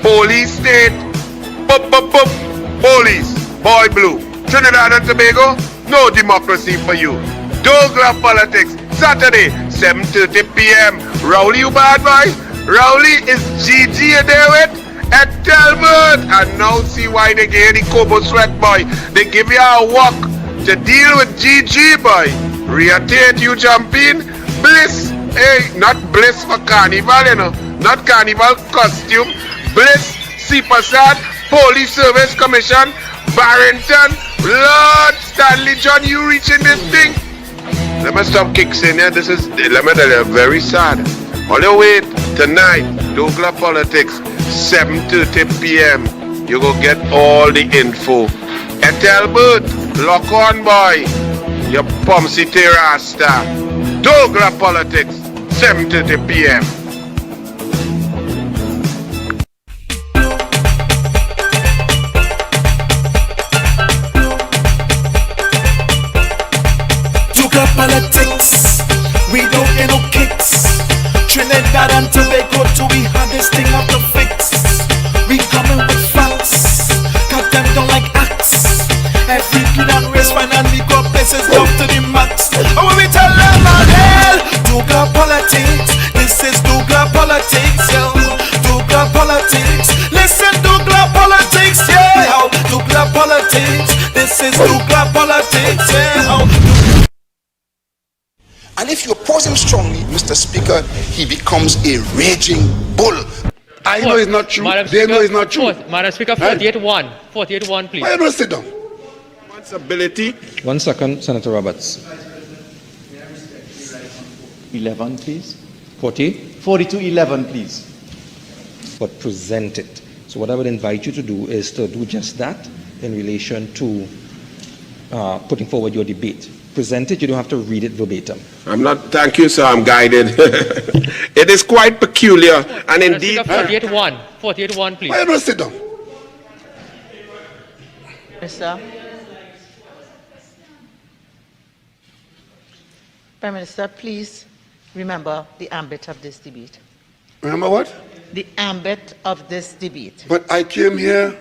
Police state. Boop, boop, boop. Police. Boy blue. Trinidad and Tobago. No democracy for you. douglAR politics. Saturday, 7:30 p.m. Rowley, you bad boy? Rowley is GG you there with? At Talbot. And now see why they get the Kobo Sweat boy. They give you a walk to deal with GG boy. Reatate you jumping. Bliss. Hey, not bliss for carnival, you know. Not carnival costume. Bliss, Sipasad, Police Service Commission, Barrington, Lord Stanley John, you reaching this thing? Let me stop kicks in here. This is, let me tell you, very sad. Only wait tonight, douglAR politics, 7:30 p.m. You go get all the info. At Talbot, lock on boy. Your Pomsy Terrasta. douglAR politics, 7:30 p.m. douglAR politics, we don't get no kicks. Trinidad and Tobago, do we have this thing out to fix? We coming with facts, cut them down like axe. Every kid and race fine and we got places down to the max. And when we tell them all hell, douglAR politics, this is douglAR politics, yo. douglAR politics, listen douglAR politics, yeah. douglAR politics, this is douglAR politics, yeah. And if you oppose him strongly, Mr. Speaker, he becomes a raging bull. I know it's not true. They know it's not true. Madam Speaker, 48-1. 48-1, please. Why don't sit down? Responsibility. 1 second, Senator Roberts. 11, please. 40, 42-11, please. but present it. So what I would invite you to do is to do just that in relation to putting forward your debate. Present it, you don't have to read it verbatim. I'm not, thank you, sir, I'm guided. It is quite peculiar, and indeed... 48-1. 48-1, please. Why don't sit down? Minister. Prime Minister, please remember the ambit of this debate. Remember what? The ambit of this debate. But I came here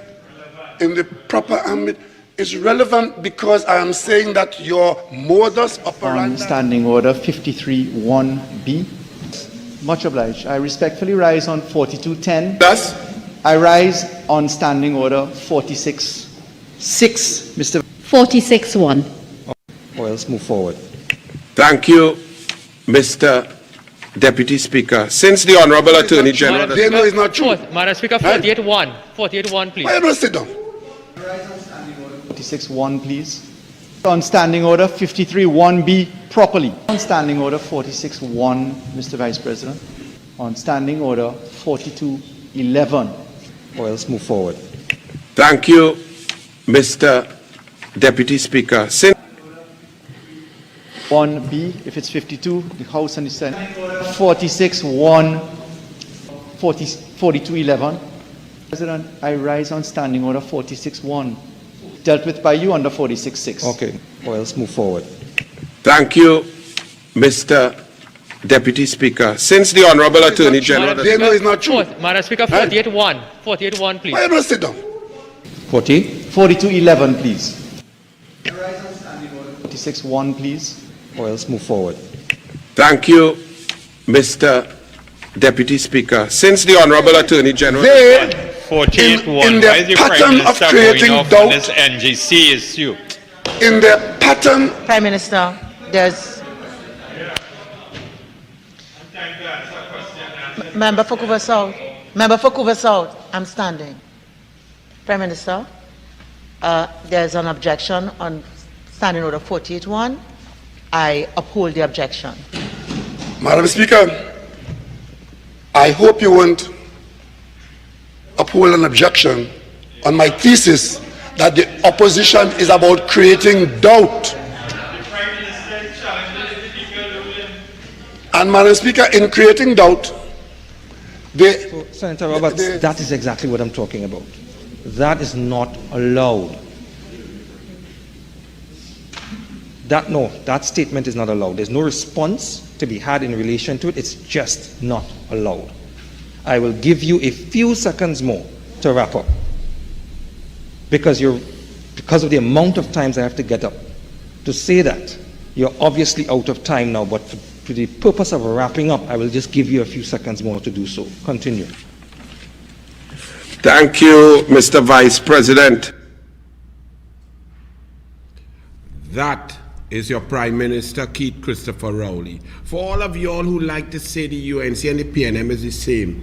in the proper ambit. It's relevant because I am saying that your modus operandi... On Standing Order 53-1B. Much obliged. I respectfully rise on 42-10. Thus? I rise on Standing Order 46-6, Mr. 46-1. Or else move forward. Thank you, Mr. Deputy Speaker. Since the Honorable Attorney General... They know it's not true. Madam Speaker, 48-1. 48-1, please. Why don't sit down? 46-1, please. On Standing Order 53-1B properly. On Standing Order 46-1, Mr. Vice President. On Standing Order 42-11. Or else move forward. Thank you, Mr. Deputy Speaker. Since 1B, if it's 52, the House and the Senate. 46-1, 42-11. President, I rise on Standing Order 46-1. Dealt with by you under 46-6. Okay, or else move forward. Thank you, Mr. Deputy Speaker. Since the Honorable Attorney General... They know it's not true. Madam Speaker, 48-1. 48-1, please. Why don't sit down? 40, 42-11, please. I rise on Standing Order 46-1, please. or else move forward. Thank you, Mr. Deputy Speaker. Since the Honorable Attorney General... They, 48-1. in their pattern of creating doubt, this NGC issue. in their pattern... Prime Minister, there's... Member for Couva South. Member for Couva South, I'm standing. Prime Minister, there's an objection on Standing Order 48-1. I uphold the objection. Madam Speaker, I hope you won't uphold an objection on my thesis that the opposition is about creating doubt. And Madam Speaker, in creating doubt, Senator Roberts, that is exactly what I'm talking about. That is not allowed. That statement is not allowed. There's no response to be had in relation to it. It's just not allowed. I will give you a few seconds more to wrap up. Because of the amount of times I have to get up to say that, you're obviously out of time now, but for the purpose of wrapping up, I will just give you a few seconds more to do so. Continue. Thank you, Mr. Vice President. That is your Prime Minister, Keith Christopher Rowley. For all of y'all who like to say the UNC and the PNM is the same,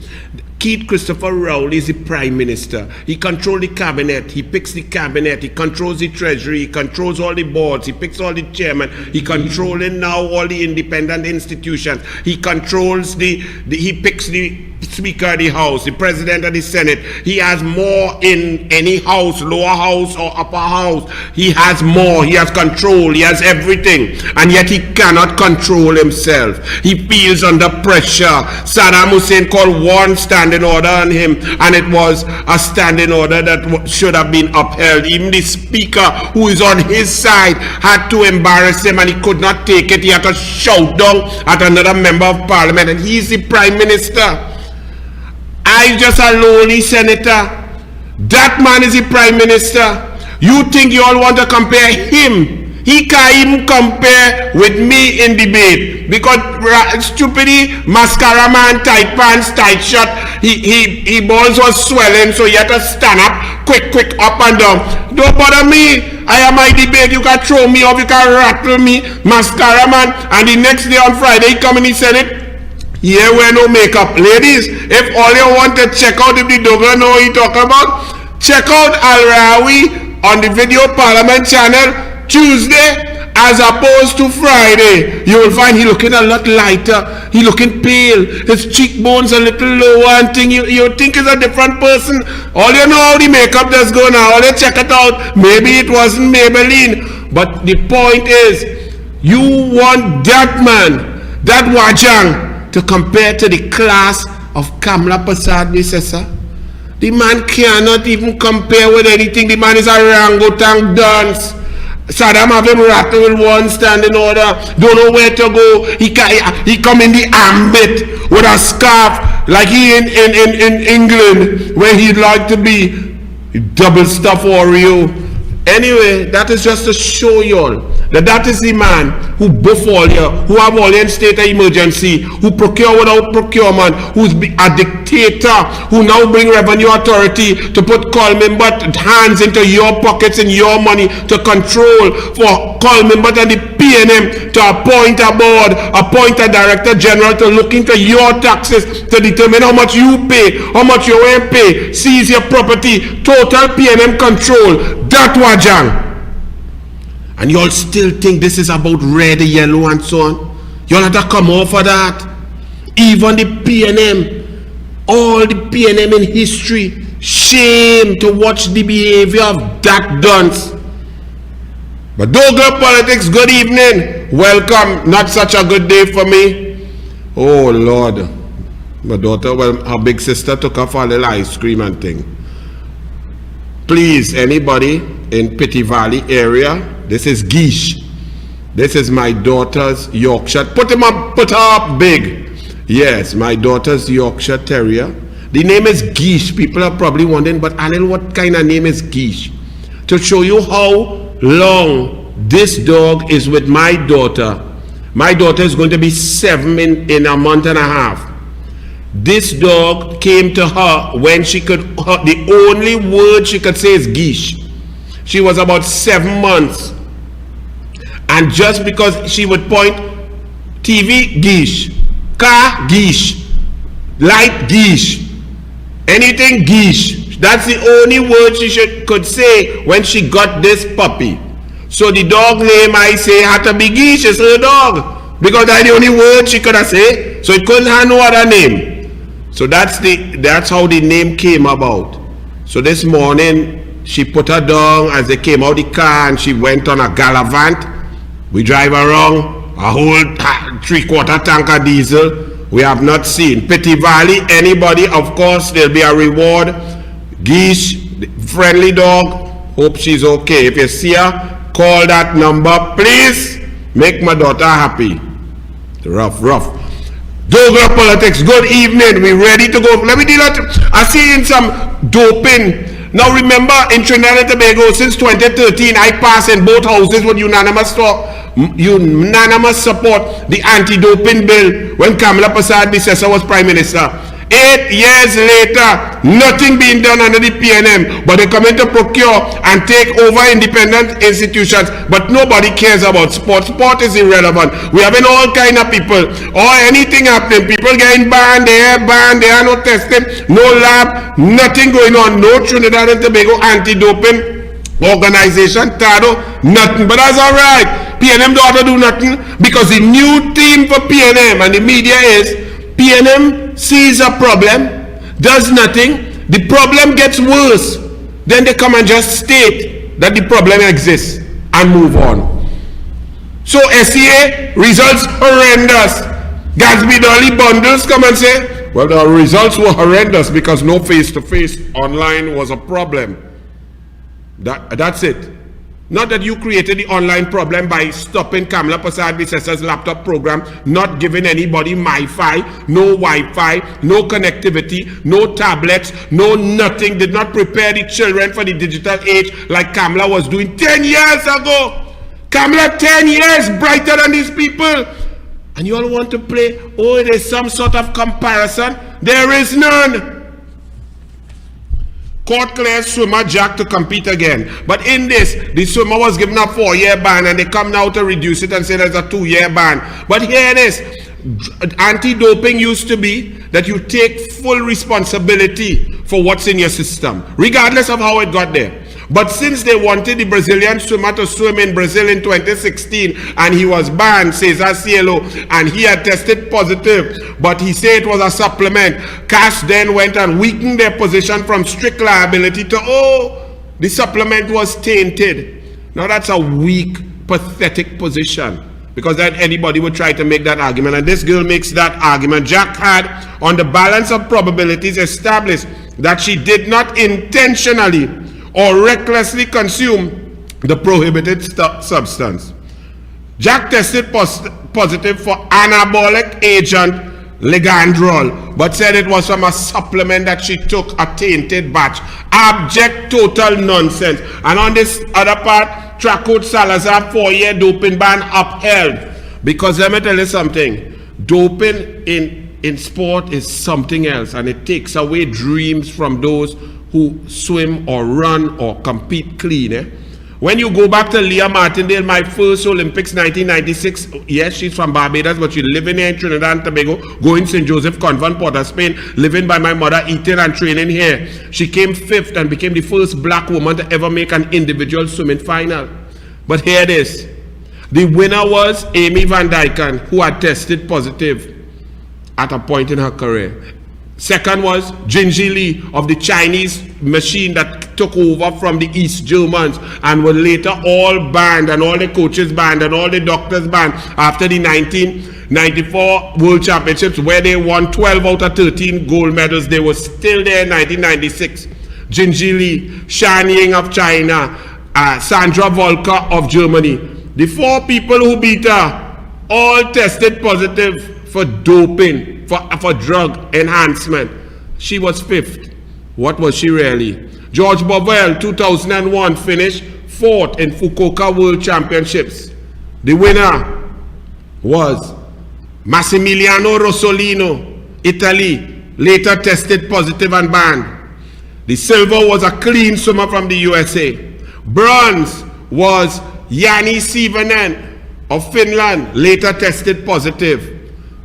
Keith Christopher Rowley is the Prime Minister. He controls the cabinet, he picks the cabinet, he controls the treasury, he controls all the boards, he picks all the chairmen, he controlling now all the independent institutions, he controls he picks the Speaker of the House, the President of the Senate. He has more in any house, lower house or upper house. He has more, he has control, he has everything, and yet he cannot control himself. He feels under pressure. Saddam Hussein called one standing order on him, and it was a standing order that should have been upheld. Even the Speaker, who is on his side, had to embarrass him, and he could not take it. He had to shout down at another member of Parliament, and he's the Prime Minister. I'm just a lowly senator. That man is the Prime Minister. You think you all want to compare him? He can't even compare with me in debate, because stupidly, mascara man, tight pants, tight shirt, he balls was swelling, so he had to stand up, quick, up and down. Don't bother me. I am my debate. You can throw me off, you can rattle me, mascara man. And the next day on Friday, he come in the Senate. Here wear no makeup. Ladies, if all you want to check out if the douglAR know what he talking about, check out Al-Rawi on the Video Parliament channel Tuesday as opposed to Friday. You will find he looking a lot lighter. He looking pale. His cheekbones a little lower and thing. You think he's a different person. All you know how the makeup does go now. All you check it out. Maybe it wasn't Maybelline. But the point is, you want that man, that Wajang, to compare to the class of Kamla Prasad Nisesa. The man cannot even compare with anything. The man is a orangutan dance. Saddam have him rattle with one standing order, don't know where to go. He come in the ambit with a scarf like he in England where he'd like to be. Double stuff Oreo. Anyway, that is just to show y'all that is the man who buff all you, who have all in state of emergency, who procure without procurement, who's a dictator, who now bring revenue authority to put Coleman but hands into your pockets and your money to control for Coleman but and the PNM to appoint a board, appoint a director general to look into your taxes to determine how much you pay, how much you won't pay, seize your property, total PNM control. That Wajang. And y'all still think this is about red, yellow, and so on? Y'all have to come off of that. Even the PNM, all the PNM in history, shame to watch the behavior of that dunce. But douglAR politics, good evening. Welcome. Not such a good day for me. Oh, Lord. My daughter, well, her big sister took her for a little ice cream and thing. Please, anybody in Pity Valley area, this is Geesh. This is my daughter's Yorkshire. Put him up, put her up big. Yes, my daughter's Yorkshire Terrier. The name is Geesh. People are probably wondering, but Anil, what kind of name is Geesh? To show you how long this dog is with my daughter. My daughter is going to be 7 in a month and a half. This dog came to her when she could, the only word she could say is Geesh. She was about 7 months. And just because she would point, TV, Geesh. Car, Geesh. Light, Geesh. Anything, Geesh. That's the only word she could say when she got this puppy. So the dog name I say had to be Geesh. It's her dog. Because that's the only word she could have said. So it couldn't have no other name. So that's how the name came about. So this morning she put her down as they came out the car and she went on a gallivant. We drive around a whole 3/4 tank of diesel. We have not seen. Pity Valley, anybody, of course, there'll be a reward. Geesh, friendly dog, hope she's okay. If you see her, call that number, please. Make my daughter happy. Rough. douglAR politics, good evening. We ready to go. Let me deal with I see in some doping. Now remember, in Trinidad and Tobago, since 2013, I passed in both houses with unanimous support the anti-doping bill when Kamala Persad-Bissessar was Prime Minister. 8 years later, nothing being done under the PNM, but they come in to procure and take over independent institutions, but nobody cares about sport. Sport is irrelevant. We having all kind of people, or anything happening, people getting banned, there are no testing, no lab, nothing going on, no Trinidad and Tobago anti-doping organization, TADO, nothing. But that's all right. PNM don't have to do nothing, because the new theme for PNM and the media is PNM sees a problem, does nothing, the problem gets worse, then they come and just state that the problem exists and move on. So SCA, results horrendous. Gatsby Dolly bundles come and say, well, the results were horrendous because no face-to-face online was a problem. That's it. Not that you created the online problem by stopping Kamala Persad-Bissessar's laptop program, not giving anybody MiFi, no Wi-Fi, no connectivity, no tablets, no nothing, did not prepare the children for the digital age like Kamala was doing 10 years ago. Kamala 10 years brighter than these people. And you all want to play, oh, there's some sort of comparison. There is none. Court clears swimmer Jack to compete again. But in this, the swimmer was given a 4-year ban, and they come now to reduce it and say there's a 2-year ban. But here it is. Anti-doping used to be that you take full responsibility for what's in your system, regardless of how it got there. But since they wanted the Brazilian swimmer to swim in Brazil in 2016, and he was banned, Cesar Cielo, and he had tested positive, but he said it was a supplement, CAS then went and weakened their position from strict liability to, oh, the supplement was tainted. Now that's a weak, pathetic position, because then anybody would try to make that argument, and this girl makes that argument. Jack had, on the balance of probabilities, established that she did not intentionally or recklessly consume the prohibited substance. Jack tested positive for anabolic agent Ligandrol, but said it was from a supplement that she took, a tainted batch. Abject total nonsense. And on this other part, Tracot Salazar 4-year doping ban upheld. Because let me tell you something, doping in sport is something else, and it takes away dreams from those who swim or run or compete clean. When you go back to Leah Martindale, my first Olympics, 1996, yes, she's from Barbados, but she's living here in Trinidad and Tobago, going St. Joseph Convent, Port of Spain, living by my mother, eating and training here. She came 5th and became the first black woman to ever make an individual swimming final. But here it is. The winner was Amy Van Dyken, who had tested positive at a point in her career. Second was Jinji Lee of the Chinese machine that took over from the East Germans and were later all banned, and all the coaches banned and all the doctors banned after the 1994 World Championships, where they won 12 out of 13 gold medals. They were still there in 1996. Jinji Lee, Shan Ying of China, Sandra Volker of Germany. The 4 people who beat her all tested positive for doping, for drug enhancement. She was 5th. What was she really? George Bovell, 2001, finished 4th in Fukuoka World Championships. The winner was Massimiliano Rossolino, Italy, later tested positive and banned. The silver was a clean swimmer from the USA. Bronze was Jani Sivanen of Finland, later tested positive.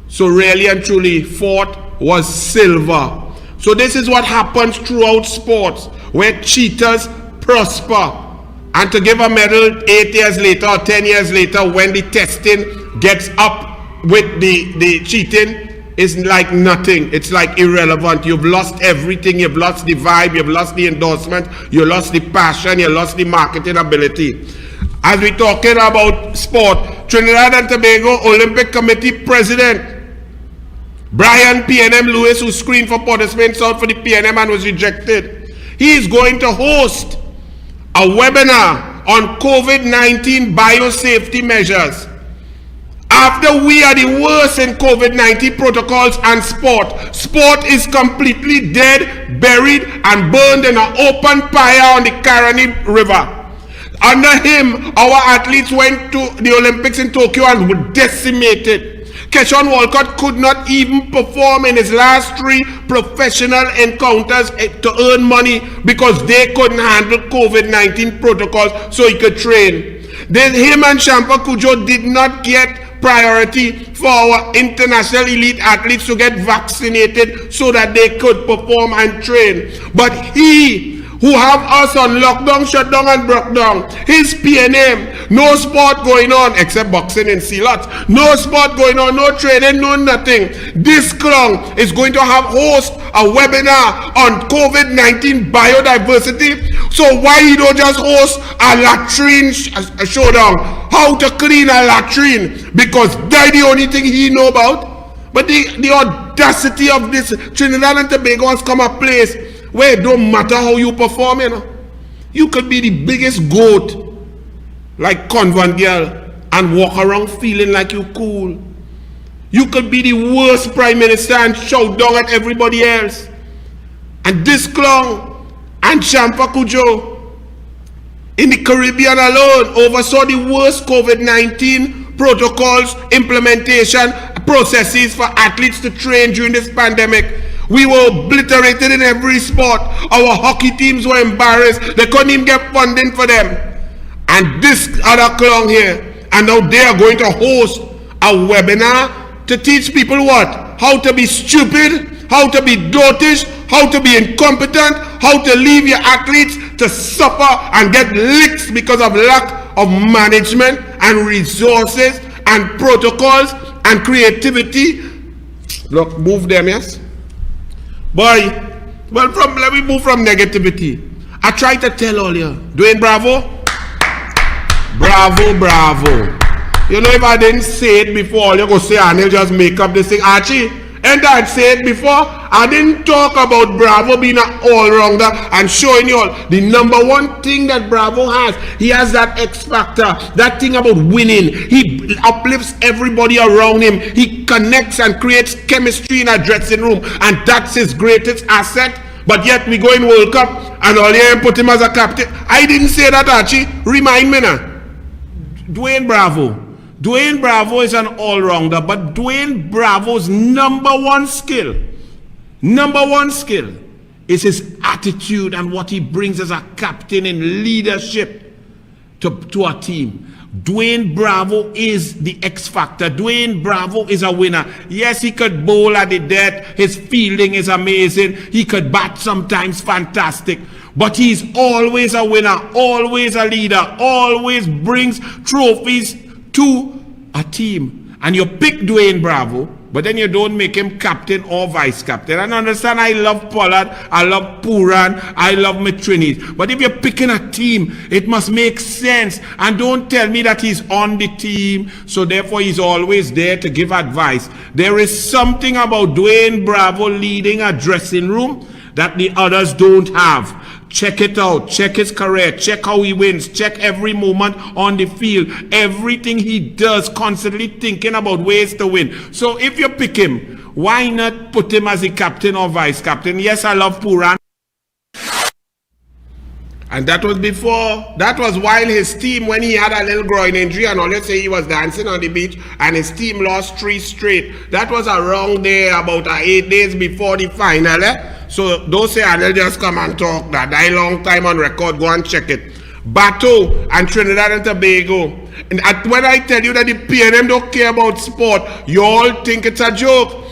So really and truly, 4th was silver. So this is what happens throughout sports, where cheaters prosper. And to give a medal 8 years later or 10 years later, when the testing gets up with the cheating, is like nothing. It's like irrelevant. You've lost everything. You've lost the vibe. You've lost the endorsement. You lost the passion. You lost the marketing ability. As we're talking about sport, Trinidad and Tobago Olympic Committee President Brian PNM Lewis, who screened for Port of Spain South for the PNM and was rejected, he is going to host a webinar on COVID-19 biosafety measures After we are the worst in COVID-19 protocols and sport, sport is completely dead, buried, and burned in an open fire on the Caroni River. Under him, our athletes went to the Olympics in Tokyo and were decimated. Keshawn Walcott could not even perform in his last 3 professional encounters to earn money because they couldn't handle COVID-19 protocols so he could train. Then him and Shampa Kujo did not get priority for our international elite athletes to get vaccinated so that they could perform and train. But he, who have us on lockdown, shutdown, and broke down, his PNM, no sport going on except boxing and sea-lots, no sport going on, no training, no nothing. This clown is going to host a webinar on COVID-19 biodiversity. So why you don't just host a latrine showdown, how to clean a latrine, because that's the only thing he know about. But the audacity of this Trinidad and Tobago has come a place where it don't matter how you perform, you know. You could be the biggest goat, like Convent Girl, and walk around feeling like you cool. You could be the worst prime minister and shout down at everybody else. And this clown and Shampa Kujo in the Caribbean alone oversaw the worst COVID-19 protocols, implementation, processes for athletes to train during this pandemic. We were obliterated in every sport. Our hockey teams were embarrassed. They couldn't even get funding for them. And this other clown here, and now they are going to host a webinar to teach people what? How to be stupid, how to be dotish, how to be incompetent, how to leave your athletes to suffer and get licked because of lack of management and resources and protocols and creativity. Look, move them, yes? Boy, well, let me move from negativity. I try to tell all you, Dwayne Bravo, bravo. You know, if I didn't say it before, you go say, Anil just make up this thing. Archie, and I'd say it before. I didn't talk about Bravo being an all-rounder and showing you all the number one thing that Bravo has. He has that X factor, that thing about winning. He uplifts everybody around him. He connects and creates chemistry in a dressing room, and that's his greatest asset. But yet we go in World Cup and all here and put him as a captain. I didn't say that, Archie. Remind me now. Dwayne Bravo is an all-rounder, but Dwayne Bravo's number one skill is his attitude and what he brings as a captain in leadership to a team. Dwayne Bravo is the X factor. Dwayne Bravo is a winner. Yes, he could bowl at the death. His fielding is amazing. He could bat sometimes fantastic. But he's always a winner, always a leader, always brings trophies to a team. And you pick Dwayne Bravo, but then you don't make him captain or vice captain. And understand, I love Pollard, I love Puran, I love Matrinis. But if you're picking a team, it must make sense. And don't tell me that he's on the team, so therefore he's always there to give advice. There is something about Dwayne Bravo leading a dressing room that the others don't have. Check it out, check his career, check how he wins, check every moment on the field, everything he does, constantly thinking about ways to win. So if you pick him, why not put him as the captain or vice captain? Yes, I love Puran. And that was while his team, when he had a little groin injury and all, let's say he was dancing on the beach and his team lost 3 straight. That was around there about 8 days before the final. So don't say I'll just come and talk that. I long time on record, go and check it. Bato and Trinidad and Tobago. And when I tell you that the PNM don't care about sport, you all think it's a joke.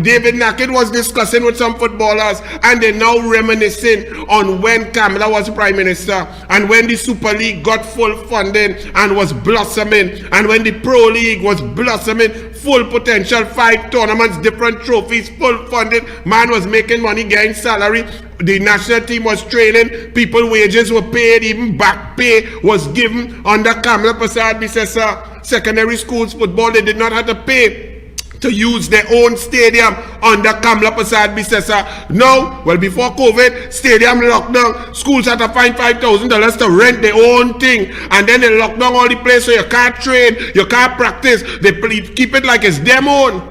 David Nackett was discussing with some footballers and they're now reminiscing on when Kamala was Prime Minister and when the Super League got full funding and was blossoming, and when the Pro League was blossoming, full potential, 5 tournaments, different trophies, full funding, man was making money, getting salary, the national team was training, people wages were paid, even back pay was given under Kamala Prasad Bisesa. Secondary schools football, they did not have to pay to use their own stadium under Kamla Prasad Bisesa. No, well, before COVID, stadium lockdown, schools had to find $5,000 to rent their own thing, and then they lock down all the place so you can't train, you can't practice, they keep it like it's them own.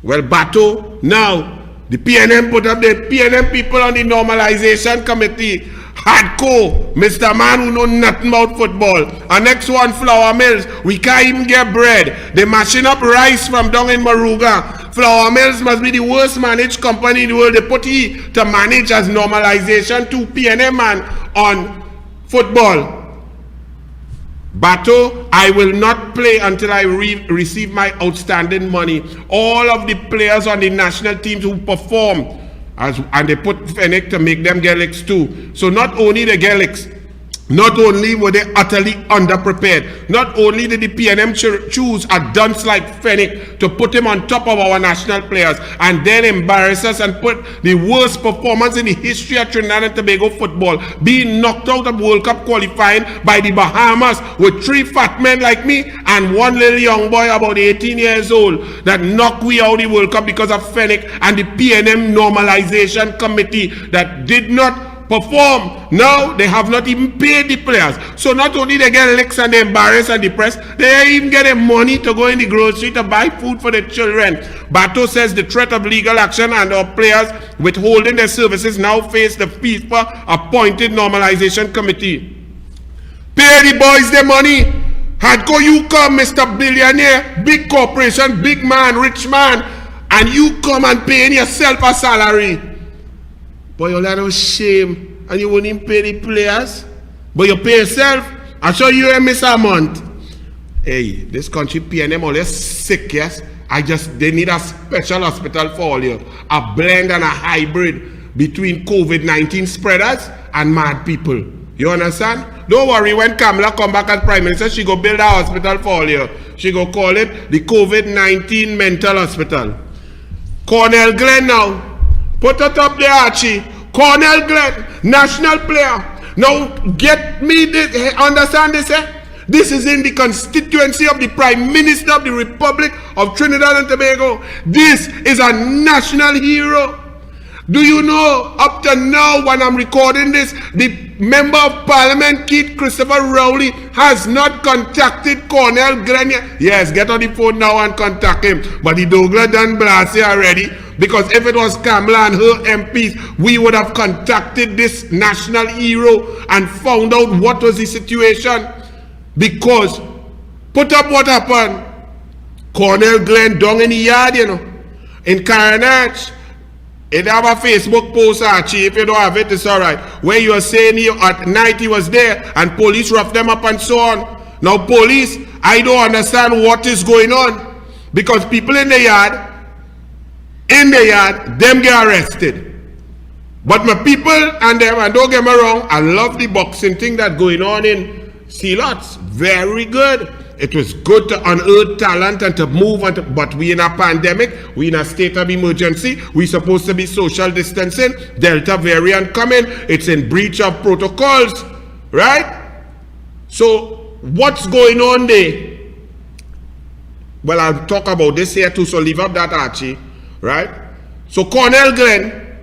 Well, Bato, now, the PNM put up the PNM people on the normalization committee. Hardcore, Mr. Man who know nothing about football. And next one, Flour Mills. We can't even get bread. They mashing up rice from down in Maruga. Flour Mills must be the worst managed company in the world. They put it to manage as normalization to PNM man on football. Bato, I will not play until I receive my outstanding money. All of the players on the national teams who perform, and they put Fennec to make them Gaelics too. So not only the Gaelics, not only were they utterly underprepared, not only did the PNM choose a dunce like Fennec to put him on top of our national players and then embarrass us and put the worst performance in the history of Trinidad and Tobago football, being knocked out of World Cup qualifying by the Bahamas with 3 fat men like me and 1 little young boy about 18 years old that knocked we out of the World Cup because of Fennec and the PNM normalization committee that did not perform. Now they have not even paid the players. So not only they get licks and they embarrass and depressed, they even get money to go in the grocery to buy food for their children. Bato says the threat of legal action and our players withholding their services now face the FIFA appointed normalization committee. Pay the boys their money. Hardcore, you come, Mr. Billionaire, big corporation, big man, rich man, and you come and paying yourself a salary. But you'll have no shame, and you won't even pay the players. But you pay yourself. I show you miss a month. Hey, this country PNM all sick, yes? They need a special hospital for all you. A blend and a hybrid between COVID-19 spreaders and mad people. You understand? Don't worry, when Kamala come back as Prime Minister, she go build a hospital for all you. She go call it the COVID-19 Mental Hospital. Cornell Glenn now. Put it up there, Archie. Cornell Glenn, national player. Now, get me this, understand this, eh? This is in the constituency of the Prime Minister of the Republic of Trinidad and Tobago. This is a national hero. Do you know, up to now, when I'm recording this, the Member of Parliament, Keith Christopher Rowley, has not contacted Cornell Glenn yet. Yes, get on the phone now and contact him. But the douglAR done blast here already. Because if it was Kamala and her MPs, we would have contacted this national hero and found out what was the situation. Because, put up what happened. Cornell Glenn down in the yard, you know, in Carnage. It have a Facebook post, Archie. If you don't have it, it's alright. Where you are saying at night he was there and police roughed them up and so on. Now police, I don't understand what is going on. Because people in the yard, them get arrested. But my people and them, and don't get me wrong, I love the boxing thing that's going on in Selots. Very good. It was good to unearth talent and to move, but we in a pandemic, we in a state of emergency, we supposed to be social distancing, Delta variant coming, it's in breach of protocols, right? So, what's going on there? Well, I'll talk about this here too, so leave up that, Archie, right? So, Cornell Glenn,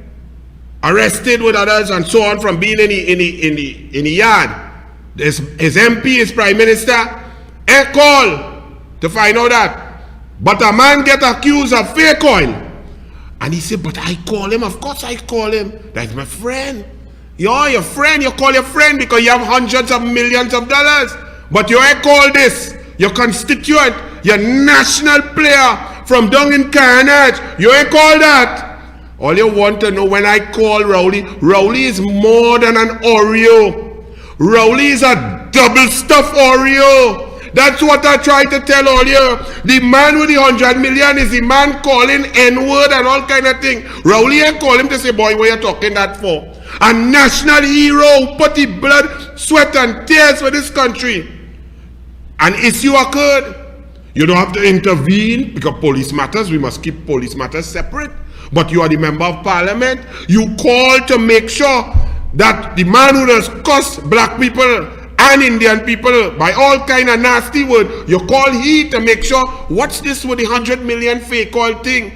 arrested with others and so on from being in the yard. His MP, his Prime Minister, a call to find out that. But a man get accused of fake oil. And he said, but I call him. Of course I call him. That's my friend. You're your friend. You call your friend because you have hundreds of millions of dollars. But you ain't call this. Your constituent, your national player from down in Carnage. You ain't call that. All you want to know when I call Rowley, Rowley is more than an Oreo. Rowley is a double stuffed Oreo. That's what I try to tell all you. The man with the 100 million is the man calling N-word and all kind of thing. Rowley ain't call him to say, boy, what you talking that for? A national hero who put the blood, sweat and tears for this country. An issue occurred. You don't have to intervene because police matters. We must keep police matters separate. But you are the member of parliament. You call to make sure that the man who has cussed black people and Indian people by all kind of nasty word. You call he to make sure, what's this with the 100 million fake oil thing?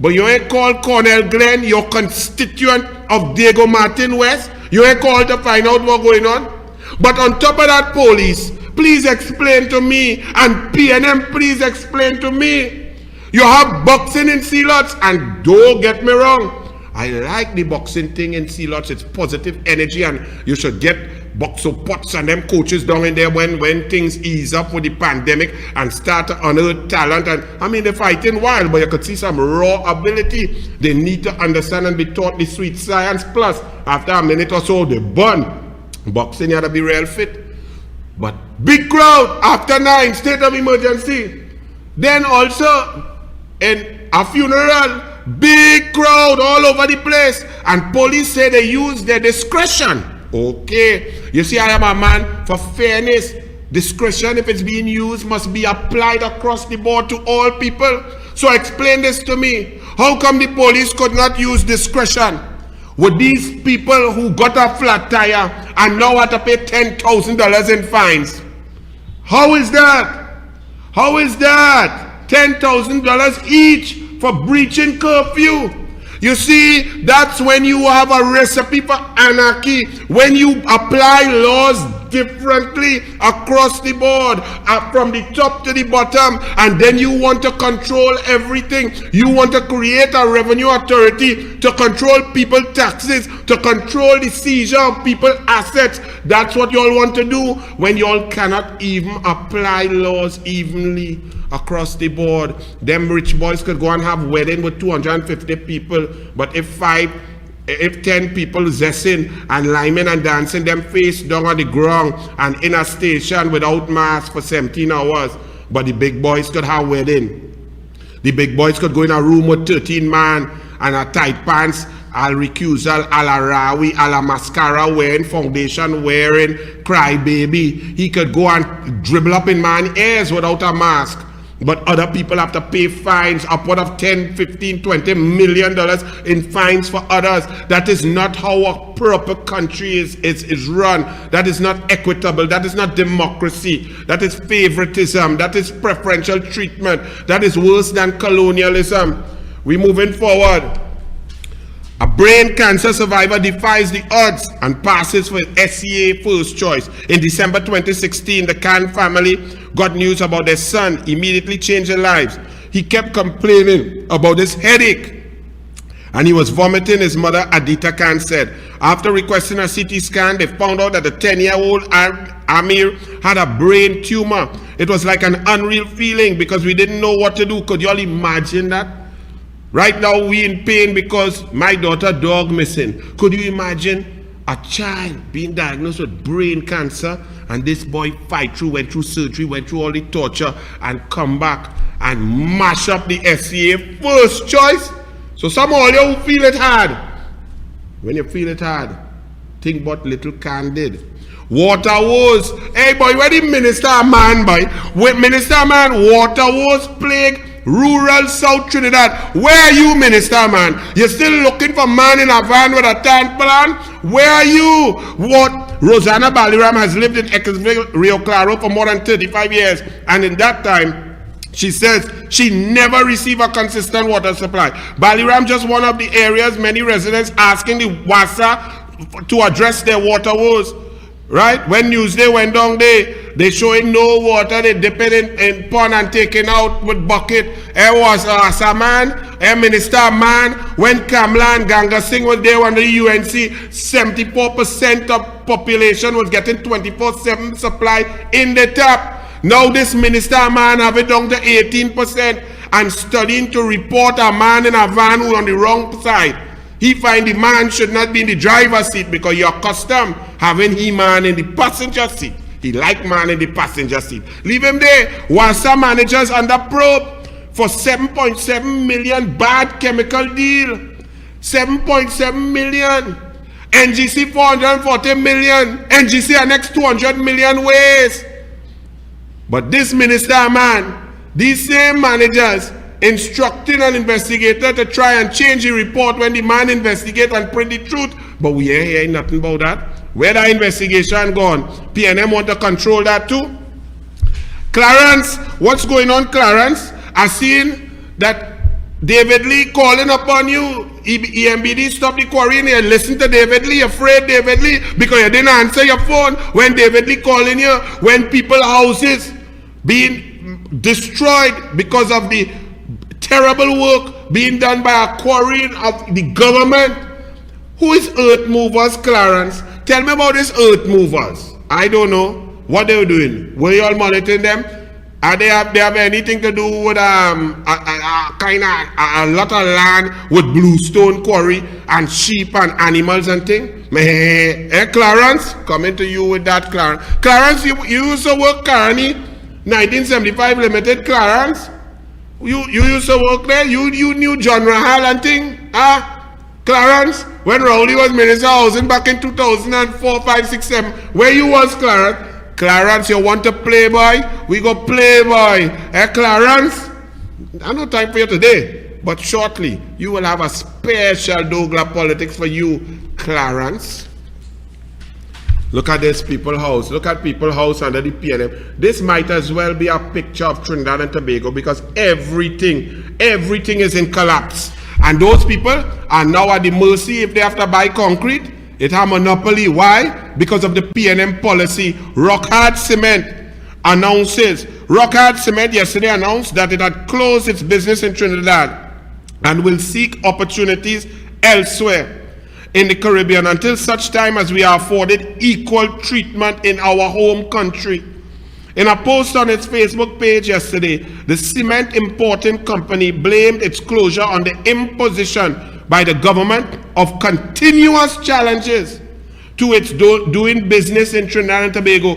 But you ain't called Cornell Glenn, your constituent of Diego Martin West. You ain't called to find out what's going on. But on top of that, police, please explain to me, and PNM, please explain to me. You have boxing in Sealots, and don't get me wrong, I like the boxing thing in Sealots. It's positive energy, and you should get boxer pots and them coaches down in there when things ease up with the pandemic and start to unearth talent. And I mean, they're fighting wild, but you could see some raw ability. They need to understand and be taught the sweet science. Plus, after a minute or so, they burn. Boxing, you have to be real fit. But big crowd after 9, state of emergency. Then also in a funeral, big crowd all over the place, and police say they use their discretion. Okay, you see, I am a man for fairness. Discretion, if it's being used, must be applied across the board to all people. So explain this to me. How come the police could not use discretion with these people who got a flat tire and now have to pay $10,000 in fines? How is that? How is that? $10,000 each for breaching curfew. You see, that's when you have a recipe for anarchy, when you apply laws differently across the board, from the top to the bottom, and then you want to control everything. You want to create a revenue authority to control people's taxes, to control the seizure of people's assets. That's what you all want to do when you all cannot even apply laws evenly across the board. Them rich boys could go and have wedding with 250 people, but if 10 people zessing and liming and dancing them face down on the ground and in a station without mask for 17 hours, but the big boys could have wedding. The big boys could go in a room with 13 man and a tight pants, al recusal, al arawi, al mascara wearing, foundation wearing, cry baby. He could go and dribble up in man's ears without a mask. But other people have to pay fines upward of 10, 15, 20 million dollars in fines for others. That is not how a proper country is run. That is not equitable. That is not democracy. That is favoritism. That is preferential treatment. That is worse than colonialism. We're moving forward. A brain cancer survivor defies the odds and passes for SCA first choice. In December 2016, the Khan family got news about their son, immediately changed their lives. He kept complaining about his headache, and he was vomiting. His mother, Adita Khan, said. After requesting a CT scan, they found out that the 10-year-old Amir had a brain tumor. It was like an unreal feeling because we didn't know what to do. Could you all imagine that? Right now, we in pain because my daughter dog missing. Could you imagine a child being diagnosed with brain cancer, and this boy fight through, went through surgery, went through all the torture, and come back and mash up the SCA first choice? So some of you who feel it hard, when you feel it hard, think what little Khan did. Water woes. Hey boy, where the minister man, boy? With minister man, water woes plague rural South Trinidad. Where are you, minister man? You're still looking for man in a van with a tank plan? Where are you? What? Rosanna Baliram has lived in Ecclesville, Rio Claro for more than 35 years, and in that time, she says she never received a consistent water supply. Baliram just one of the areas many residents asking the WASA to address their water woes. Right? When Newsday went down there, they showing no water, they dip it in pond and taking out with bucket. There was a man, a minister man, when Kamla and Ganga Singh was there under the UNC, 74% of population was getting 24/7 supply in the tap. Now this minister man have it down to 18% and studying to report a man in a van who on the wrong side. He find the man should not be in the driver's seat because you're accustomed having he man in the passenger seat. He like man in the passenger seat. Leave him there. WASA managers under probe for 7.7 million bad chemical deal. 7.7 million. NGC 440 million. NGC annexed 200 million ways. But this minister man, these same managers, instructing an investigator to try and change the report when the man investigate and print the truth but we ain't hearing nothing about that. Where that investigation gone? PNM want to control that too? Clarence, what's going on, Clarence? I seen that David Lee calling upon you. EMBD stop the quarry and you listen to David Lee, afraid David Lee, because you didn't answer your phone when David Lee calling you, when people's houses being destroyed because of the terrible work being done by a quarrying of the government. Who is Earth Movers, Clarence? Tell me about these Earth Movers. I don't know. What they were doing? Were you all monitoring them? They have anything to do with a lot of land with bluestone quarry and sheep and animals and things? Clarence, coming to you with that, Clarence. Clarence, you used to work Carney, 1975 Limited, Clarence. You used to work there? You knew John Rahal and thing? Clarence, when Rowley was Minister of Housing back in 2004, 5, 6, 7, where you was, Clarence? Clarence, you want to play, boy? We go play, boy. Clarence? I have no time for you today, but shortly, you will have a special douglAR politics for you, Clarence. Look at this People House. Look at People House under the PNM. This might as well be a picture of Trinidad and Tobago because everything is in collapse. And those people are now at the mercy if they have to buy concrete. It has monopoly. Why? Because of the PNM policy. Rockhard Cement announces. Rockhard Cement yesterday announced that it had closed its business in Trinidad and will seek opportunities elsewhere in the Caribbean until such time as we are afforded equal treatment in our home country. In a post on its Facebook page yesterday, the cement importing company blamed its closure on the imposition by the government of continuous challenges to its doing business in Trinidad and Tobago.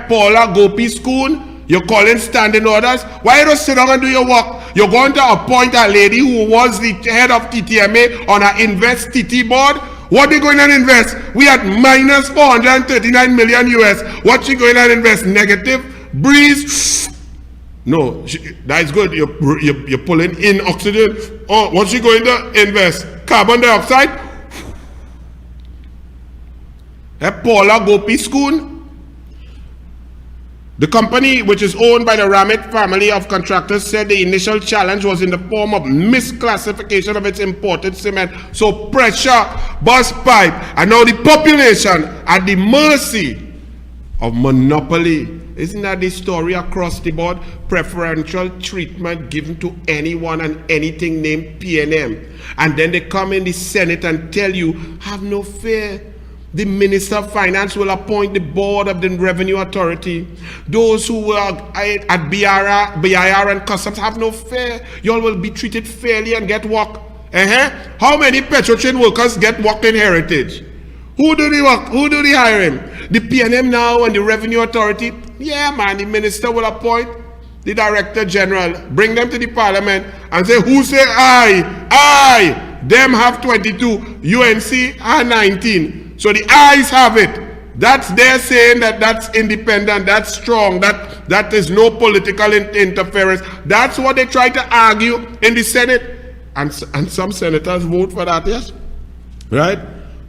Paula Gopi Schoon, you're calling standing orders? Why you don't sit down and do your work? You're going to appoint a lady who was the head of TTMA on our Invest TT board? What they going to invest? We at minus 439 million US. What she going to invest? Negative? Breeze? No, that is good. You're pulling in oxygen. Oh, what's she going to invest? Carbon dioxide? Paula Gopi Schoon. The company, which is owned by the Ramit family of contractors, said the initial challenge was in the form of misclassification of its imported cement. So pressure, burst pipe, and now the population at the mercy of monopoly. Isn't that the story across the board? Preferential treatment given to anyone and anything named PNM. And then they come in the Senate and tell you, have no fear. The Minister of Finance will appoint the board of the Revenue Authority. Those who were at BIR and Customs, have no fear. You all will be treated fairly and get work. How many Petrotrin workers get work in Heritage? Who do the work? Who do the hiring? The PNM now and the Revenue Authority? Yeah, man, the minister will appoint the Director General, bring them to the Parliament and say, who say I? Them have 22, UNC are 19. So the ayes have it. That's their saying that that's independent, that's strong, that is no political interference. That's what they try to argue in the Senate. And some senators vote for that, yes? Right?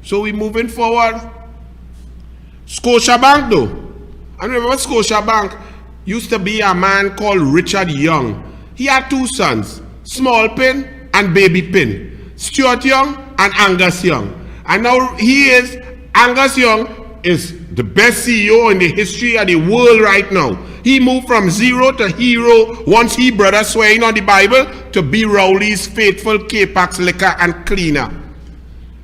So we're moving forward. Scotiabank though. And remember Scotiabank used to be a man called Richard Young. He had two sons, Small Pin and Baby Pin. Stuart Young and Angus Young. And now Angus Young is the best CEO in the history of the world right now. He moved from zero to hero once he brother swearing on the Bible to be Rowley's faithful K-Pax liquor and cleaner.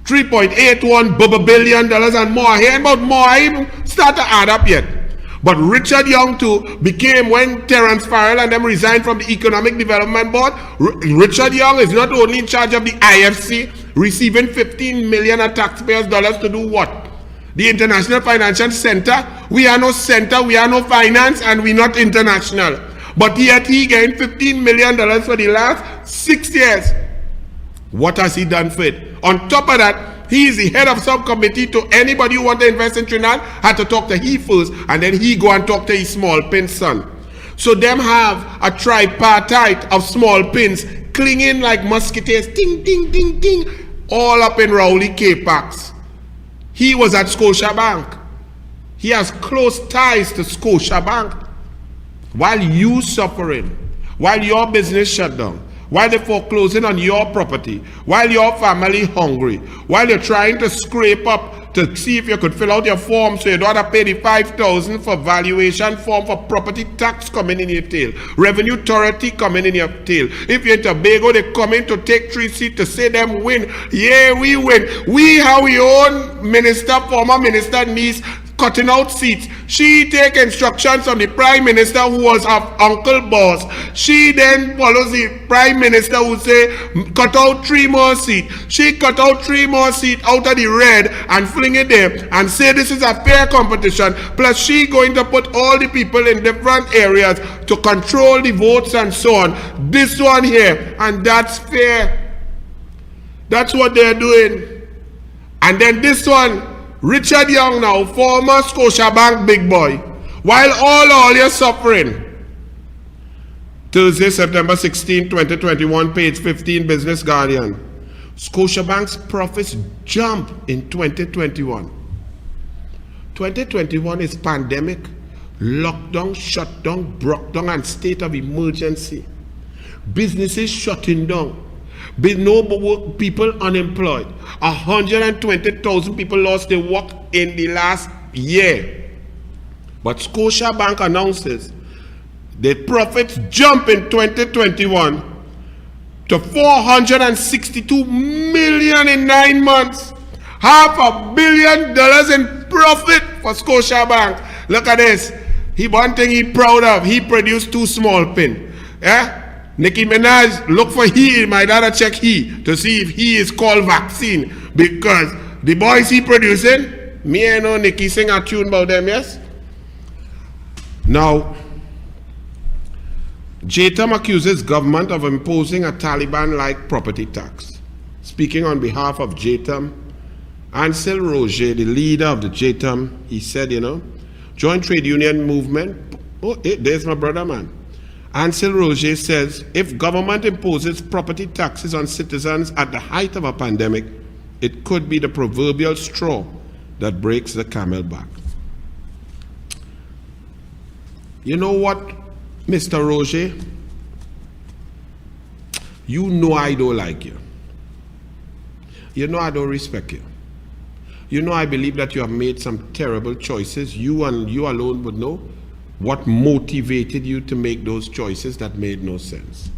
$3.81 billion and more. Hear about more, I even start to add up yet. But Richard Young too became, when Terence Farrell and them resigned from the Economic Development Board, Richard Young is not only in charge of the IFC, receiving $15 million of taxpayers' dollars to do what? The International Financial Center. We are no center, we are no finance, and we're not international. But yet he gained $15 million for the last 6 years. What has he done for it? On top of that, he is the head of subcommittee to anybody who want to invest in Trinidad, had to talk to he first, and then he go and talk to his Small Pin son. So them have a tripartite of Small Pins clinging like musketeers, ding, ding, ding, ding, all up in Rowley K-Pax. He was at Scotiabank. He has close ties to Scotiabank. While you suffering, while your business shut down, while they're foreclosing on your property, while your family hungry, while you're trying to scrape up to see if you could fill out your form so you don't have to pay the 5,000 for valuation form for property tax coming in your tail, revenue authority coming in your tail. If you're in Tobago, they come in to take 3 seats to say them win. Yeah, we win. We have we own minister, former minister niece, cutting out seats. She take instructions from the prime minister who was her uncle boss. She then follows the prime minister who say cut out 3 more seats. She cut out 3 more seats out of the red and fling it there and say this is a fair competition. Plus she going to put all the people in different areas to control the votes and so on. This one here, and that's fair. That's what they're doing. And then this one, Richard Young now, former Scotiabank big boy, while all you're suffering. Thursday, September 16, 2021, page 15, Business Guardian. Scotiabank's profits jump in 2021. 2021 is pandemic, lockdown, shutdown, broke down, and state of emergency. Businesses shutting down. No work, people unemployed. 120,000 people lost their work in the last year. But Scotiabank announces the profits jump in 2021 to 462 million in 9 months. $500 million in profit for Scotiabank. Look at this. One thing he proud of, he produced 2 small pin. Yeah? Nicki Minaj, look for he, my daughter check he, to see if he is called vaccine. Because the boys he producing, me and know Nicki sing a tune about them, yes? Now, JTAM accuses government of imposing a Taliban-like property tax. Speaking on behalf of JTAM, Anil Roberts, the leader of the JTAM, he said, Joint Trade Union Movement, there's my brother, man. Anil Roberts says, if government imposes property taxes on citizens at the height of a pandemic, it could be the proverbial straw that breaks the camel back. You know what, Mr. Roger? You know I don't like you. You know I don't respect you. You know I believe that you have made some terrible choices. You and you alone would know what motivated you to make those choices that made no sense.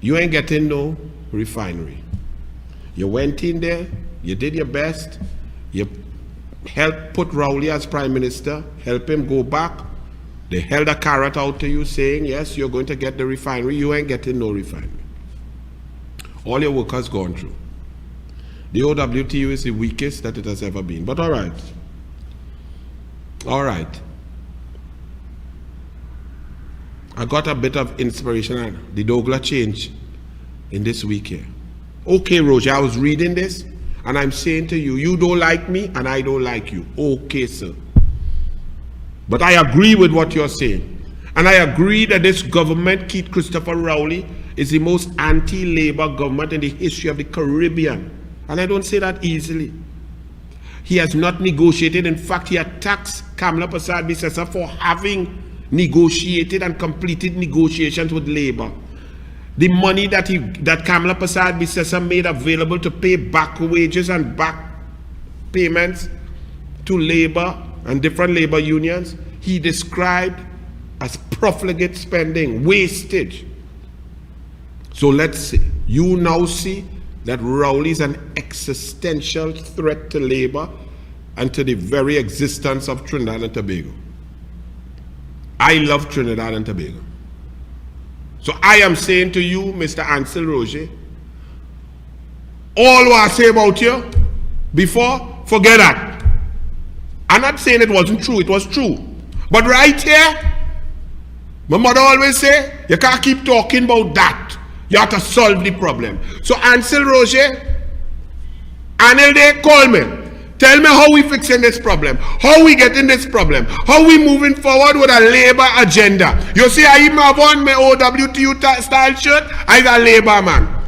You ain't getting no refinery. You went in there, you did your best, you helped put Rowley as prime minister, help him go back. They held a carrot out to you saying, yes, you're going to get the refinery. You ain't getting no refinery. All your workers gone through. The OWTU is the weakest that it has ever been. But all right. All right. I got a bit of inspiration and the douglAR change in this week here. Okay, Roger, I was reading this and I'm saying to you, you don't like me and I don't like you. Okay, sir. But I agree with what you're saying. And I agree that this government, Keith Christopher Rowley, is the most anti-labor government in the history of the Caribbean. And I don't say that easily. He has not negotiated. In fact, he attacks Kamala Persad-Bissessar for having negotiated and completed negotiations with labor. The money that Kamala Persad-Bissessar made available to pay back wages and back payments to labor and different labor unions, he described as profligate spending, wastage. So let's see. You now see that Rowley is an existential threat to labor and to the very existence of Trinidad and Tobago. I love Trinidad and Tobago. So I am saying to you, Mr. Anil Roberts, all what I say about you before, forget that. I'm not saying it wasn't true, it was true. But right here, my mother always say, you can't keep talking about that. You have to solve the problem. So Anil Roberts, Anil, they call me. Tell me how we fixing this problem. How we getting this problem. How we moving forward with a labor agenda. You see, I even have on my OWTU style shirt. I'm a labor man.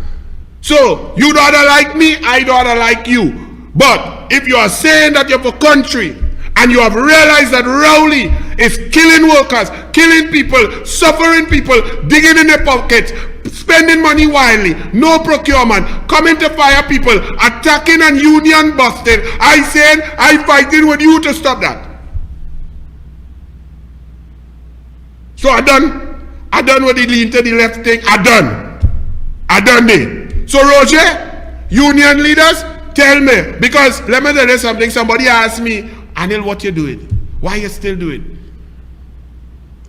So, you don't like me, I don't like you. But if you are saying that you're for country, and you have realized that Rowley is killing workers, killing people, suffering people, digging in their pockets, spending money wildly, no procurement, coming to fire people, attacking and union busting, I said, I fighting with you to stop that. So I done with the lean to the left thing, I done it. So Roger, union leaders, tell me, because let me tell you something, somebody asked me, Anil, what you doing? Why you still doing?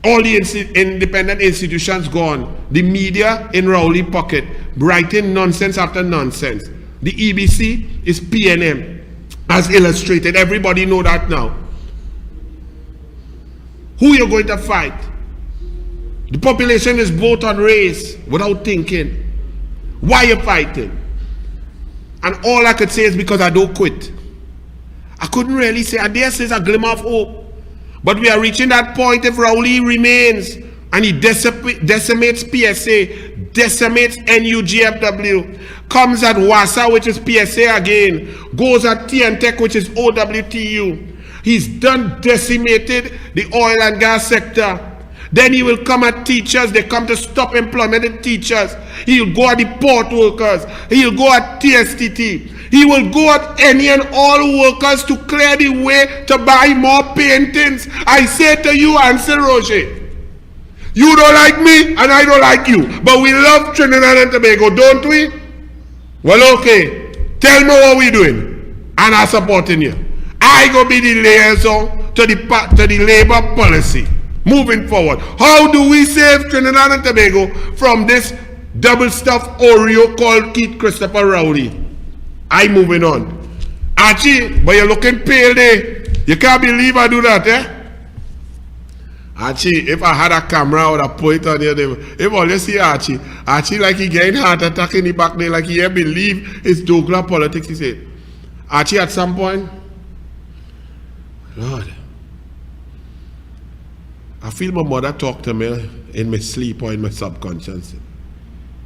All the independent institutions gone. The media in Rowley pocket, writing nonsense after nonsense. The EBC is PNM, as illustrated. Everybody know that now. Who you going to fight? The population is vote on race without thinking. Why you fighting? And all I could say is because I don't quit. I couldn't really say, I dare say it's a glimmer of hope. But we are reaching that point if Rowley remains and he decimates PSA, decimates NUGFW, comes at WASA, which is PSA again, goes at TNTech, which is OWTU. He's done decimated the oil and gas sector. Then he will come at teachers. They come to stop employment in teachers. He'll go at the port workers. He'll go at TSTT. He will go at any and all workers to clear the way to buy more paintings. I say to you, Ansel Roger, you don't like me and I don't like you. But we love Trinidad and Tobago, don't we? Well, okay. Tell me what we're doing. And I'm supporting you. I go be the liaison to the labor policy. Moving forward, how do we save Trinidad and Tobago from this double-stuffed Oreo called Keith Christopher Rowley? I'm moving on. Archie, but you're looking pale there. You can't believe I do that, eh? Archie, if I had a camera, I would have put it on here. If all you see Archie like he getting heart attack in the back there, like he can't believe it's douglAR politics, he said. Archie, at some point, Lord, I feel my mother talk to me in my sleep or in my subconscious.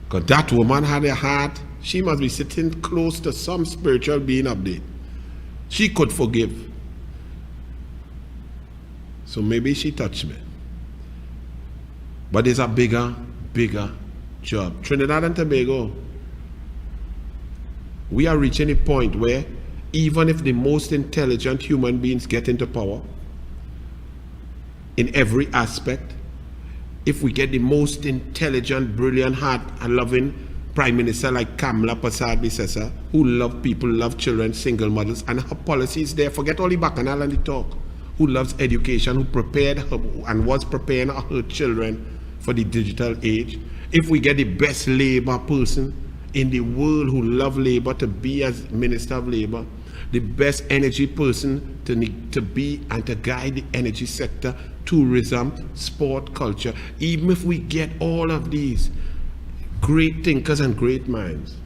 Because that woman had a heart. She must be sitting close to some spiritual being up there. She could forgive. So maybe she touched me. But there's a bigger job. Trinidad and Tobago, we are reaching a point where even if the most intelligent human beings get into power, in every aspect, if we get the most intelligent, brilliant, heart and loving Prime Minister like Kamala Persad-Bissessar, who love people, love children, single mothers, and her policies there, forget all the bacchanal and the talk, who loves education, who prepared her and was preparing her children for the digital age. If we get the best labor person in the world who love labor to be as Minister of Labor, the best energy person to be and to guide the energy sector, tourism, sport, culture. Even if we get all of these great thinkers and great minds,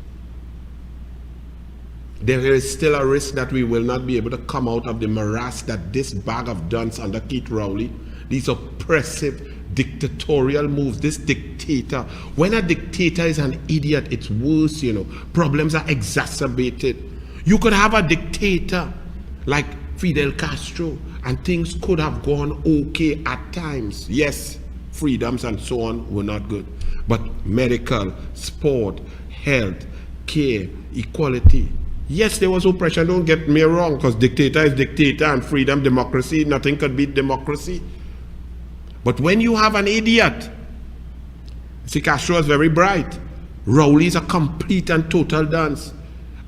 there is still a risk that we will not be able to come out of the morass that this bag of dunce under Keith Rowley, these oppressive, dictatorial moves, this dictator. When a dictator is an idiot, it's worse, you know. Problems are exacerbated. You could have a dictator like Fidel Castro, and things could have gone okay at times. Yes, freedoms and so on were not good. But medical, sport, health, care, equality. Yes, there was oppression, don't get me wrong, because dictator is dictator and freedom, democracy, nothing could beat democracy. But when you have an idiot, see, Castro is very bright. Rowley is a complete and total dunce.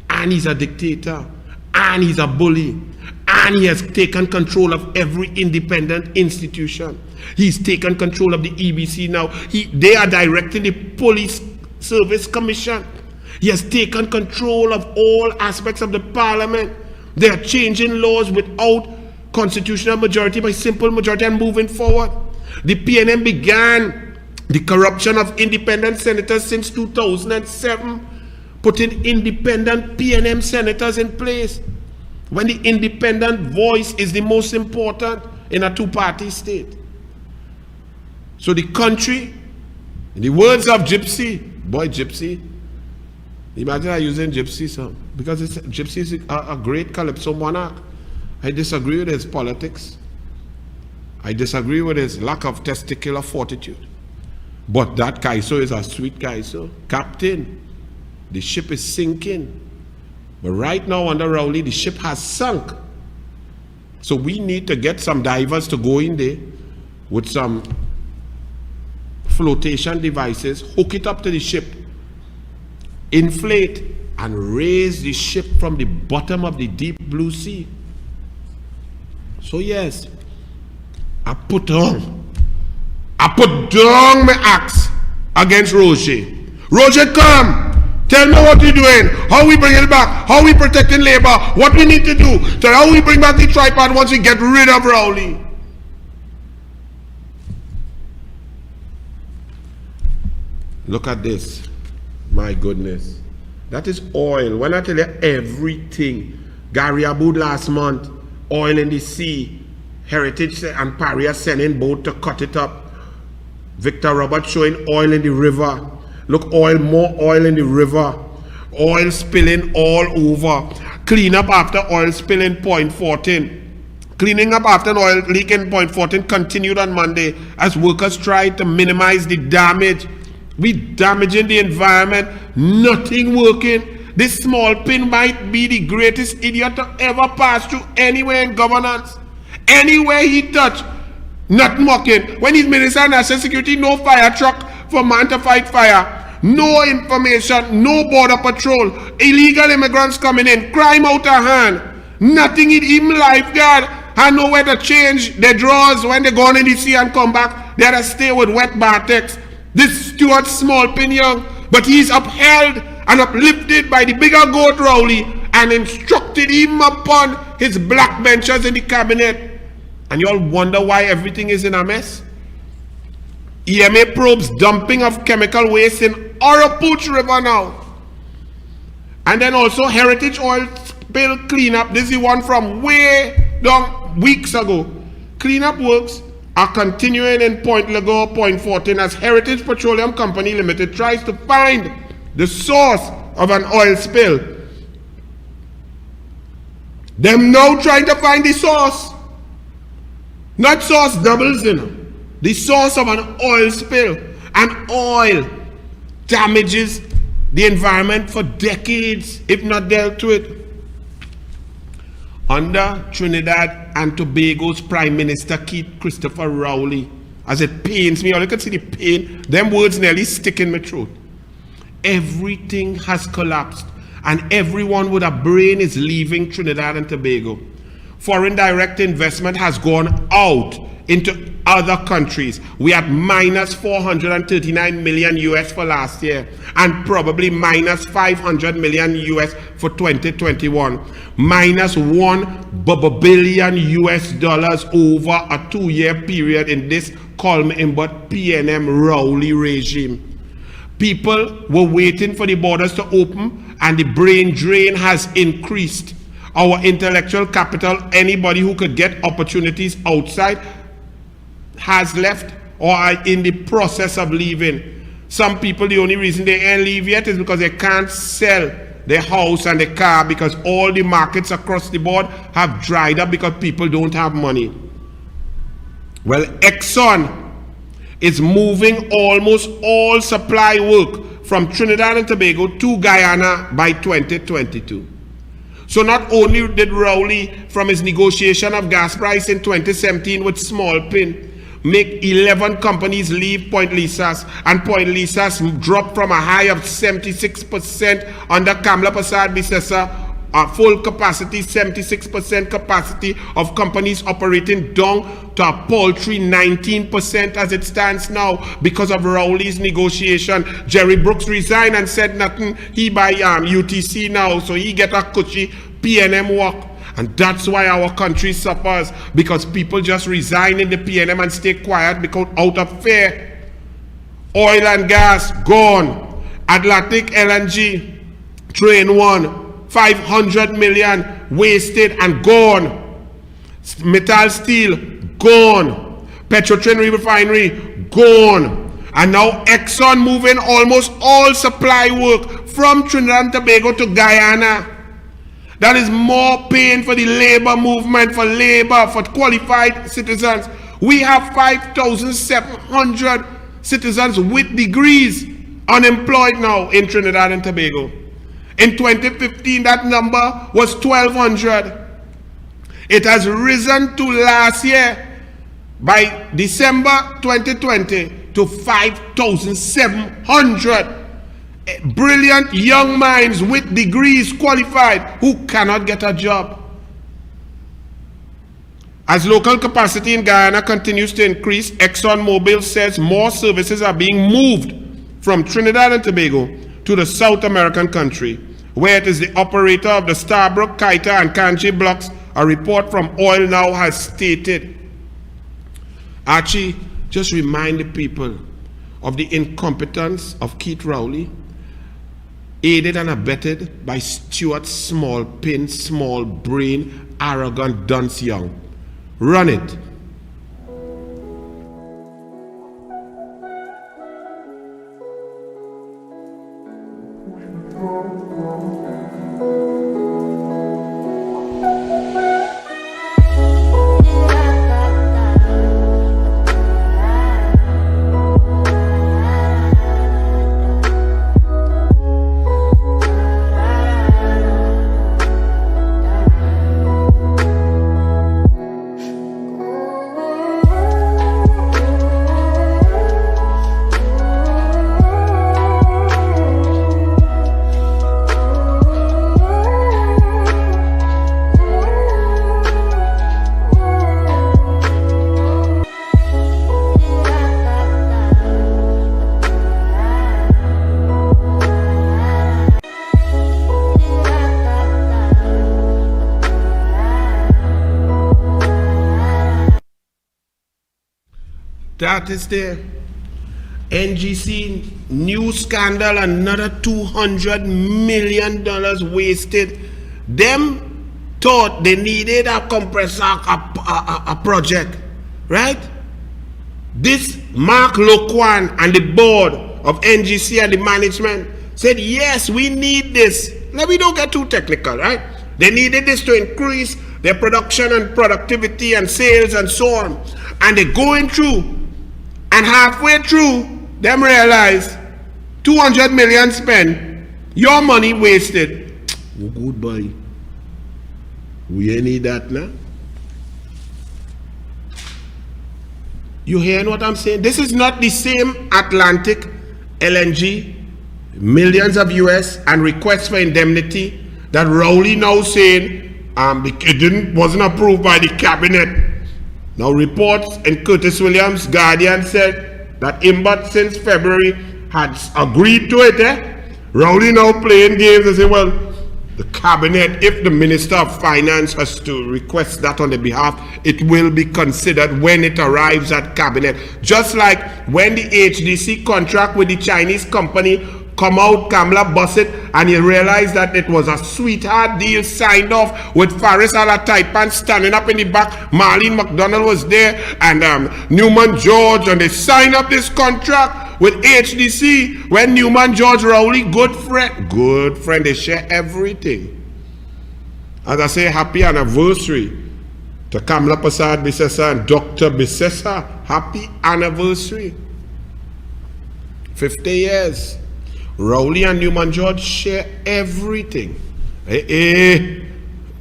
And he's a dictator. And he's a bully. And he has taken control of every independent institution. He's taken control of the EBC now. They are directing the Police Service Commission. He has taken control of all aspects of the parliament. They are changing laws without constitutional majority, by simple majority, and moving forward. The PNM began the corruption of independent senators since 2007, putting independent PNM senators in place, when the independent voice is the most important in a two-party state. So the country, in the words of Gypsy, boy Gypsy, Imagine I using Gypsy, sir, because Gypsy is a great calypso monarch. I disagree with his politics. I disagree with his lack of testicular fortitude. But that Kaiso is a sweet Kaiso. Captain, the ship is sinking. But right now under Rowley, the ship has sunk. So we need to get some divers to go in there with some flotation devices, hook it up to the ship, inflate, and raise the ship from the bottom of the deep blue sea. So yes, I put down my axe against Roger. Roger, come! Tell me what you're doing, how we bring it back, how we protecting labor, what we need to do, tell how we bring back the tripod once we get rid of Rowley. Look at this. My goodness. That is oil. When I tell you everything, Gary Aboud last month, oil in the sea, Heritage and Paria sending boat to cut it up. Victor Roberts showing oil in the river. Look, more oil in the river. Oil spilling all over. Clean up after oil spilling Point 14. Cleaning up after an oil leak in Point 14 continued on Monday as workers tried to minimize the damage. We damaging the environment, nothing working. This small pin might be the greatest idiot to ever pass through anywhere in governance. Anywhere he touched, nothing working. When he's Minister of National Security, no fire truck for man to fight fire. No information, no border patrol. Illegal immigrants coming in, crime out of hand. Nothing, even lifeguard. I know where to change their drawers when they go on in the sea and come back. They had to stay with wet Bartex. This Stuart Smallpin young, but he's upheld and uplifted by the bigger goat Rowley and instructed him upon his black benchers in the cabinet. And you all wonder why everything is in a mess? EMA probes dumping of chemical waste in Oropouche River now. And then also Heritage oil spill cleanup. This is the one from way down weeks ago. Cleanup works are continuing in Point Lego, Point 14 as Heritage Petroleum Company Limited tries to find the source of an oil spill. Them now trying to find the source. Not source doubles, you know. The source of an oil spill. And oil damages the environment for decades, if not dealt with. Under Trinidad and Tobago's Prime Minister Keith Christopher Rowley, as it pains me, or you can see the pain, them words nearly stick in my throat. Everything has collapsed and everyone with a brain is leaving Trinidad and Tobago. Foreign direct investment has gone out into other countries. We had minus 439 million US for last year and probably minus 500 million US for 2021. Minus $1 billion US over a 2-year period in this calm but PNM Rowley regime. People were waiting for the borders to open and the brain drain has increased. Our intellectual capital, anybody who could get opportunities outside has left or are in the process of leaving. Some people, the only reason they ain't leave yet is because they can't sell their house and their car because all the markets across the board have dried up because people don't have money. Well, Exxon is moving almost all supply work from Trinidad and Tobago to Guyana by 2022. So not only did Rowley, from his negotiation of gas price in 2017 with Smallpin, make 11 companies leave Point Lisas, and Point Lisas dropped from a high of 76% under Kamla Prasad Bisesa, a full capacity, 76% capacity of companies operating down to a paltry 19% as it stands now because of Rowley's negotiation. Jerry Brooks resigned and said nothing. He buy UTC now, so he get a cushy PNM work. And that's why our country suffers, because people just resign in the PNM and stay quiet because out of fear. Oil and gas, gone. Atlantic LNG, Train 1, 500 million wasted and gone. Metal Steel, gone. Petrotrin Refinery, gone. And now Exxon moving almost all supply work from Trinidad and Tobago to Guyana. That is more pain for the labor movement, for labor, for qualified citizens. We have 5,700 citizens with degrees unemployed now in Trinidad and Tobago. In 2015, that number was 1,200. It has risen to last year, by December 2020, to 5,700. Brilliant young minds with degrees qualified who cannot get a job. As local capacity in Guyana continues to increase, ExxonMobil says more services are being moved from Trinidad and Tobago to the South American country, where it is the operator of the Starbrook, Kaita, and Kanji blocks. A report from Oil Now has stated. Archie, just remind the people of the incompetence of Keith Rowley, aided and abetted by Stuart Smallpin, Small Brain, arrogant dunce young. Run it. That is the NGC new scandal, another $200 million wasted. Them thought they needed a compressor, a project, right? This Mark Loquan and the board of NGC and the management said, yes, we need this. Now, we don't get too technical, right? They needed this to increase their production and productivity and sales and so on. And they're going through. And halfway through, them realize 200 million spent, your money wasted. Oh, goodbye. We ain't need that now. You hearing what I'm saying? This is not the same Atlantic LNG, millions of US and requests for indemnity that Rowley now saying it wasn't approved by the cabinet. Now reports in Curtis Williams' Guardian said that Imbot since February had agreed to it. Rowley now playing games and say, well, the cabinet, if the Minister of Finance has to request that on their behalf, it will be considered when it arrives at cabinet. Just like when the HDC contract with the Chinese company come out, Kamla bust it, and you realize that it was a sweetheart deal signed off with Faris Alataipan standing up in the back. Marlene McDonald was there, and Newman George, and they signed up this contract with HDC when Newman George Rowley, good friend, they share everything. As I say, happy anniversary to Kamla Prasad Bisesa and Dr. Bisesa. Happy anniversary. 50 years. Rowley and Newman George share everything.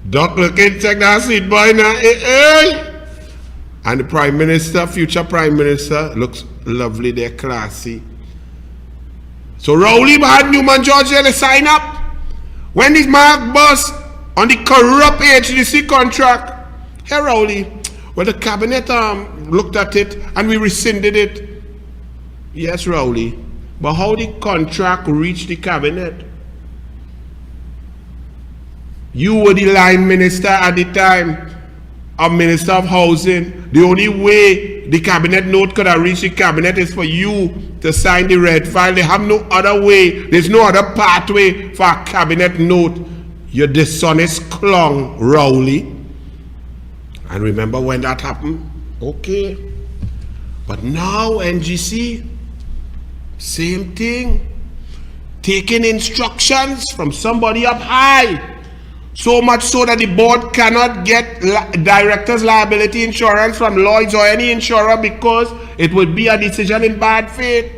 Doc looking, check that seat boy now. And the Prime Minister, future Prime Minister, looks lovely, they're classy. So Rowley had Newman George there to sign up. When this Mark bus on the corrupt HDC contract, hey Rowley, well the cabinet looked at it and we rescinded it. Yes, Rowley. But how did the contract reach the cabinet? You were the line minister at the time, a minister of housing. The only way the cabinet note could have reached the cabinet is for you to sign the red file. They have no other way. There's no other pathway for a cabinet note. You dishonest clown, Rowley. And remember when that happened? Okay. But now NGC, same thing. taking instructions from somebody up high. So much so that the board cannot get director's liability insurance from Lloyd's or any insurer because it would be a decision in bad faith.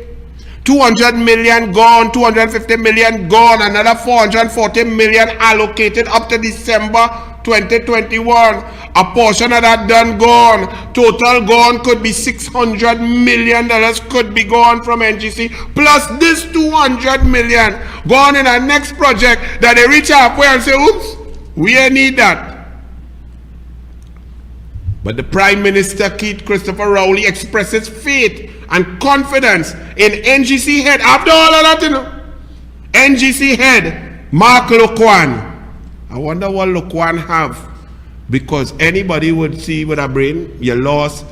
200 million gone, 250 million gone, another 440 million allocated up to December 2021. A portion of that done gone. Total gone could be $600 million could be gone from NGC. Plus this 200 million gone in our next project that they reach halfway and say, oops, we ain't need that. But the Prime Minister, Keith Christopher Rowley, expresses faith and confidence in NGC head. After all of that, you know, NGC head, Mark Loquan. I wonder what Loquan have. Because anybody would see with a brain, you lost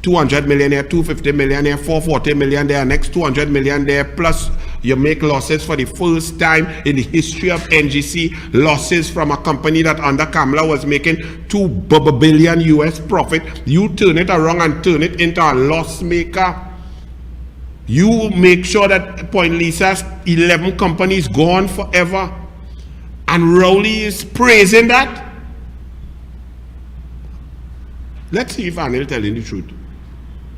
200 million here, 250 million here, 440 million there, next 200 million there, plus you make losses for the first time in the history of NGC, losses from a company that under Kamala was making $2 billion US profit. You turn it around and turn it into a loss maker. You make sure that Point Lisa's 11 companies gone forever. And Rowley is praising that. Let's see if Anil telling the truth.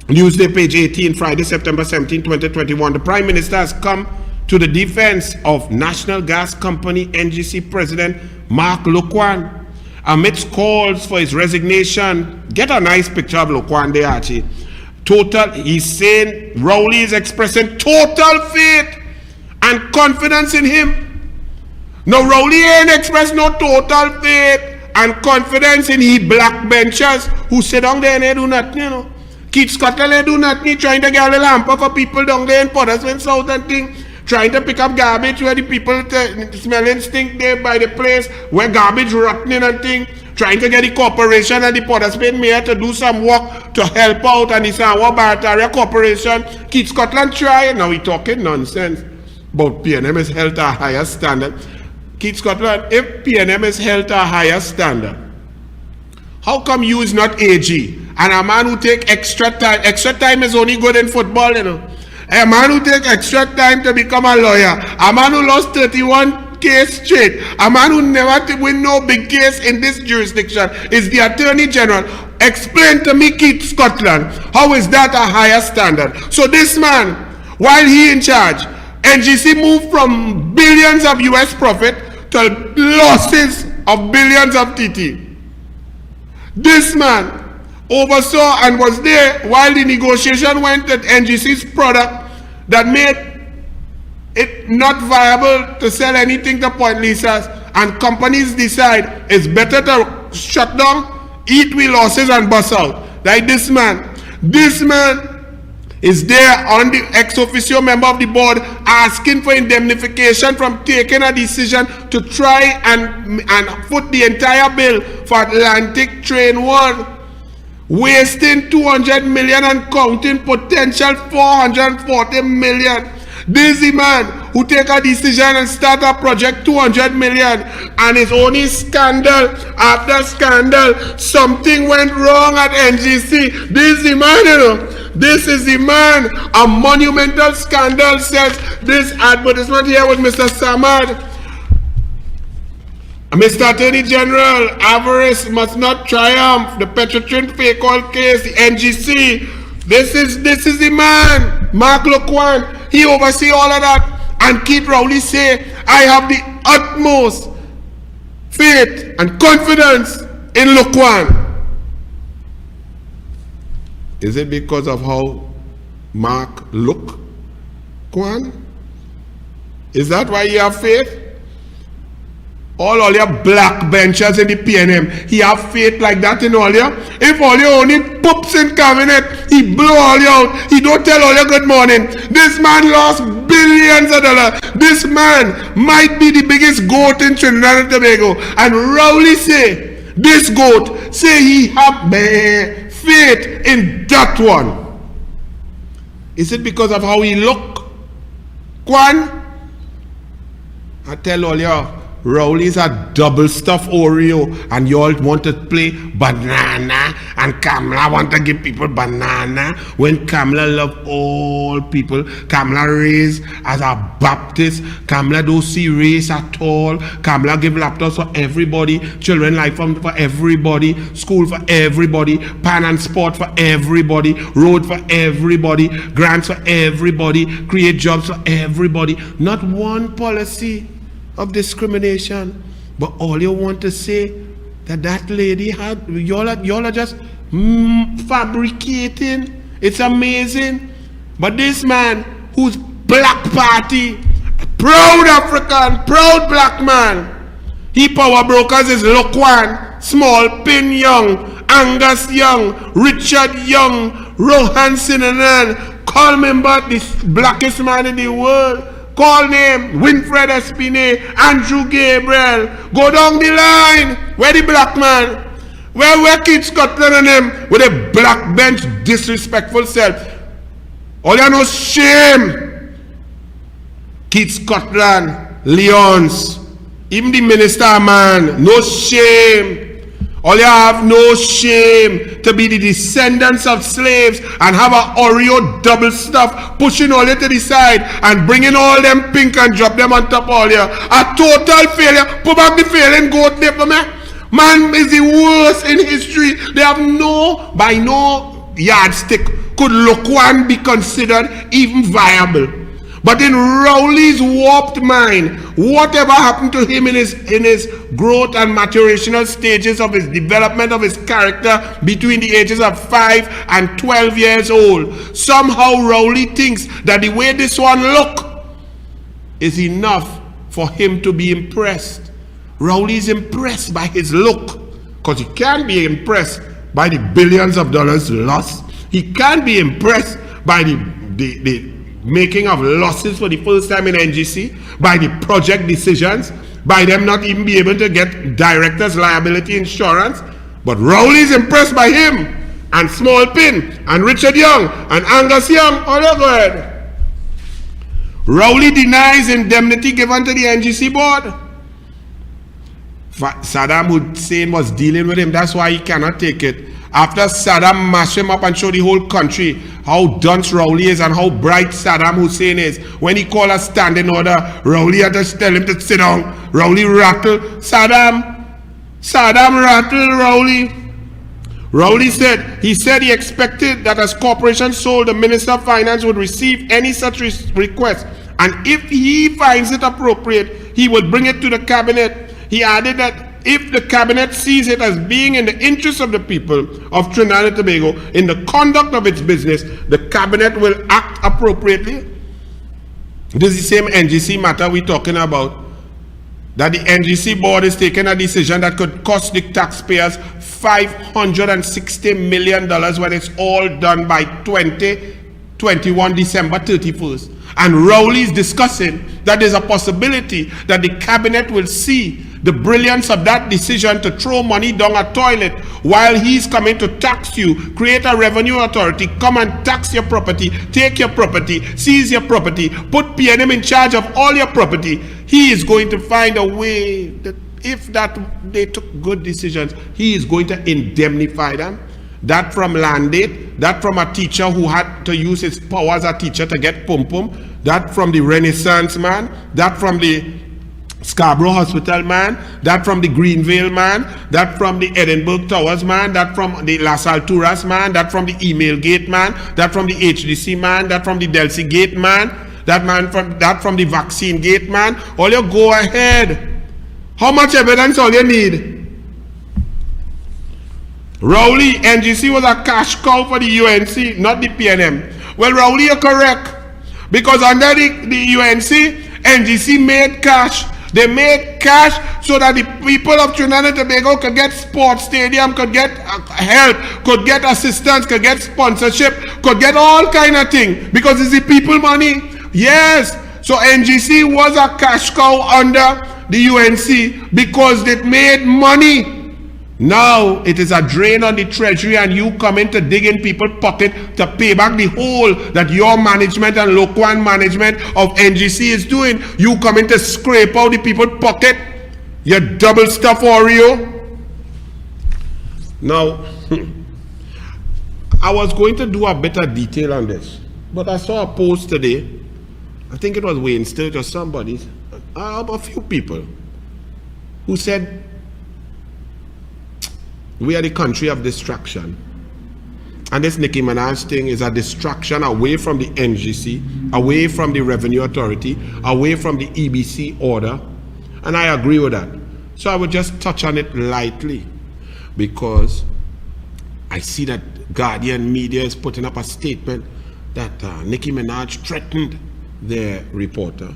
Newsday, page 18, Friday, September 17, 2021. The Prime Minister has come to the defense of National Gas Company NGC President Mark Loquan amidst calls for his resignation. Get a nice picture of Loquan there, Archie. He's saying Rowley is expressing total faith and confidence in him. No, Rowley ain't expressed no total faith and confidence in he black benchers who sit down there and they do nothing, you know. Keith Scotland, they do nothing, trying to get a little hamper for people down there in Pottersville South and thing, trying to pick up garbage where the people smelling stink there by the place, where garbage rotting and thing, trying to get the corporation and the Pottersville mayor to do some work to help out, and it's our Barataria Corporation. Keith Scotland try, now we talking nonsense about PNM is held to a higher standard. Keith Scotland, if PNM is held to a higher standard, how come you is not AG? And a man who take extra time is only good in football, you know. A man who take extra time to become a lawyer, a man who lost 31 case straight, a man who never win no big case in this jurisdiction is the Attorney General. Explain to me, Keith Scotland, how is that a higher standard? So this man, while he in charge, NGC moved from billions of US profit to losses of billions of TT. This man oversaw and was there while the negotiation went at NGC's product that made it not viable to sell anything to Point Lisa's, and companies decide it's better to shut down, eat with losses and bust out. Like this man is there on the ex officio member of the board asking for indemnification from taking a decision to try and foot the entire bill for Atlantic Train 1, wasting 200 million and counting potential 440 million. This is the man who take a decision and start a project 200 million, and it's only scandal after scandal. Something went wrong at NGC. This is the man, you know. This is the man. A monumental scandal, says this advertisement here with Mr. Samad. Mr. Attorney General, avarice must not triumph. The Petrotrin fake oil case, the NGC. This is the man, Mark Loquan. He oversee all of that. And Keith Rowley say, I have the utmost faith and confidence in Loquan. Is it because of how Mark look, Kwan? Is that why you have faith? All your black benchers in the PNM, he have faith like that in all you? If all you only poops in cabinet, he blow all you out. He don't tell all you good morning. This man lost billions of dollars. This man might be the biggest goat in Trinidad and Tobago. And Rowley say, this goat, say he have faith in that one. Is it because of how he look, Kwan? I tell all you, Rowley's a double stuffed Oreo, and you all want to play banana, and Kamala want to give people banana, when Kamala love all people. Kamala raised as a Baptist. Kamala don't see race at all. Kamala give laptops for everybody, children life for everybody, school for everybody, pan and sport for everybody, road for everybody, grants for everybody, create jobs for everybody. Not one policy of discrimination, but all you want to say that lady had, y'all are just fabricating. It's amazing. But this man who's black party, proud African, proud black man, he power brokers is Loquan, Small Pin Young, Angus Young, Richard Young, Rohan Sinanan. Call me about the blackest man in the world. Call name Winfred Espine, Andrew Gabriel. Go down the line. Where the black man? Where Keith Scotland and them with a black bench disrespectful self? All you know shame. Keith Scotland, Leons, even the minister man, no shame. All you have no shame to be the descendants of slaves and have a Oreo double stuff pushing all you to the side and bringing all them pink and drop them on top all you. A total failure. Put back the failing goat there for me. Man is the worst in history. They have by no yardstick could Loquan be considered even viable. But in Rowley's warped mind, whatever happened to him in his growth and maturational stages of his development of his character between the ages of 5 and 12 years old, somehow Rowley thinks that the way this one look is enough for him to be impressed. Rowley is impressed by his look, because he can't be impressed by the billions of dollars lost. He can't be impressed by the making of losses for the first time in NGC, by the project decisions, by them not even be able to get director's liability insurance. But Rowley is impressed by him, and Small Pin, and Richard Young, and Angus Young. Oh, go ahead. Rowley denies indemnity given to the NGC board. Saddam Hussein was dealing with him, that's why he cannot take it. After Saddam mashed him up and showed the whole country how dunce Rowley is and how bright Saddam Hussein is, when he called a standing order, Rowley had to tell him to sit down. Rowley rattled Saddam rattled Rowley. Rowley said he expected that as corporation sold, the Minister of Finance would receive any such request, and if he finds it appropriate, he will bring it to the cabinet. He added that if the cabinet sees it as being in the interest of the people of Trinidad and Tobago in the conduct of its business, the cabinet will act appropriately. This is the same NGC matter we're talking about, that the NGC board is taking a decision that could cost the taxpayers $560 million when it's all done by 2021 December 31st. And Rowley is discussing that there's a possibility that the cabinet will see the brilliance of that decision to throw money down a toilet while he's coming to tax you, create a revenue authority, come and tax your property, take your property, seize your property, put PNM in charge of all your property. He is going to find a way that if they took good decisions, he is going to indemnify them. That from Landate, that from a teacher who had to use his power as a teacher to get pum-pum, that from the Renaissance man, that from the Scarborough Hospital man, that from the Greenvale man, that from the Edinburgh Towers man, that from the Las Alturas man, that from the Email Gate man, that from the HDC man, that from the Delcy Gate man, that from the Vaccine Gate man. All you go ahead. How much evidence all you need? Rowley, NGC was a cash cow for the UNC, not the PNM. Well, Rowley, you're correct. Because under the UNC, NGC made cash. They made cash so that the people of Trinidad and Tobago could get sports stadium, could get help, could get assistance, could get sponsorship, could get all kind of thing. Because it's the people money. Yes. So NGC was a cash cow under the UNC because it made money. Now it is a drain on the treasury, and you come in to dig in people's pocket to pay back the hole that your management and Loquan management of NGC is doing. You come in to scrape out the people's pocket You double stuff Oreo. Now, I was going to do a bit of detail on this, but I saw a post today. I think it was Wayne Sturge or somebody, a few people, who said, we are the country of distraction. And this Nicki Minaj thing is a distraction away from the NGC, away from the Revenue Authority, away from the EBC order. And I agree with that. So I would just touch on it lightly, because I see that Guardian Media is putting up a statement that Nicki Minaj threatened their reporter.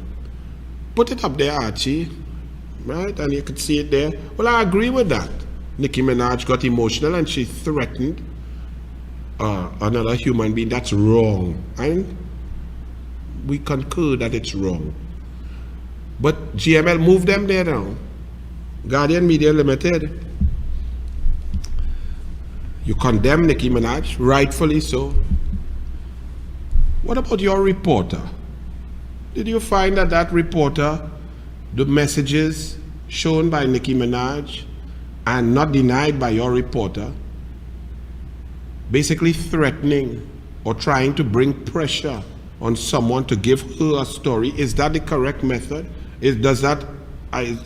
Put it up there, Archie, right? And you could see it there. Well, I agree with that. Nicki Minaj got emotional and she threatened another human being. That's wrong. And we concur that it's wrong. But GML moved them there now. Guardian Media Limited. You condemn Nicki Minaj, rightfully so. What about your reporter? Did you find that that reporter, the messages shown by Nicki Minaj and not denied by your reporter, basically threatening or trying to bring pressure on someone to give her a story, is that the correct method? Does that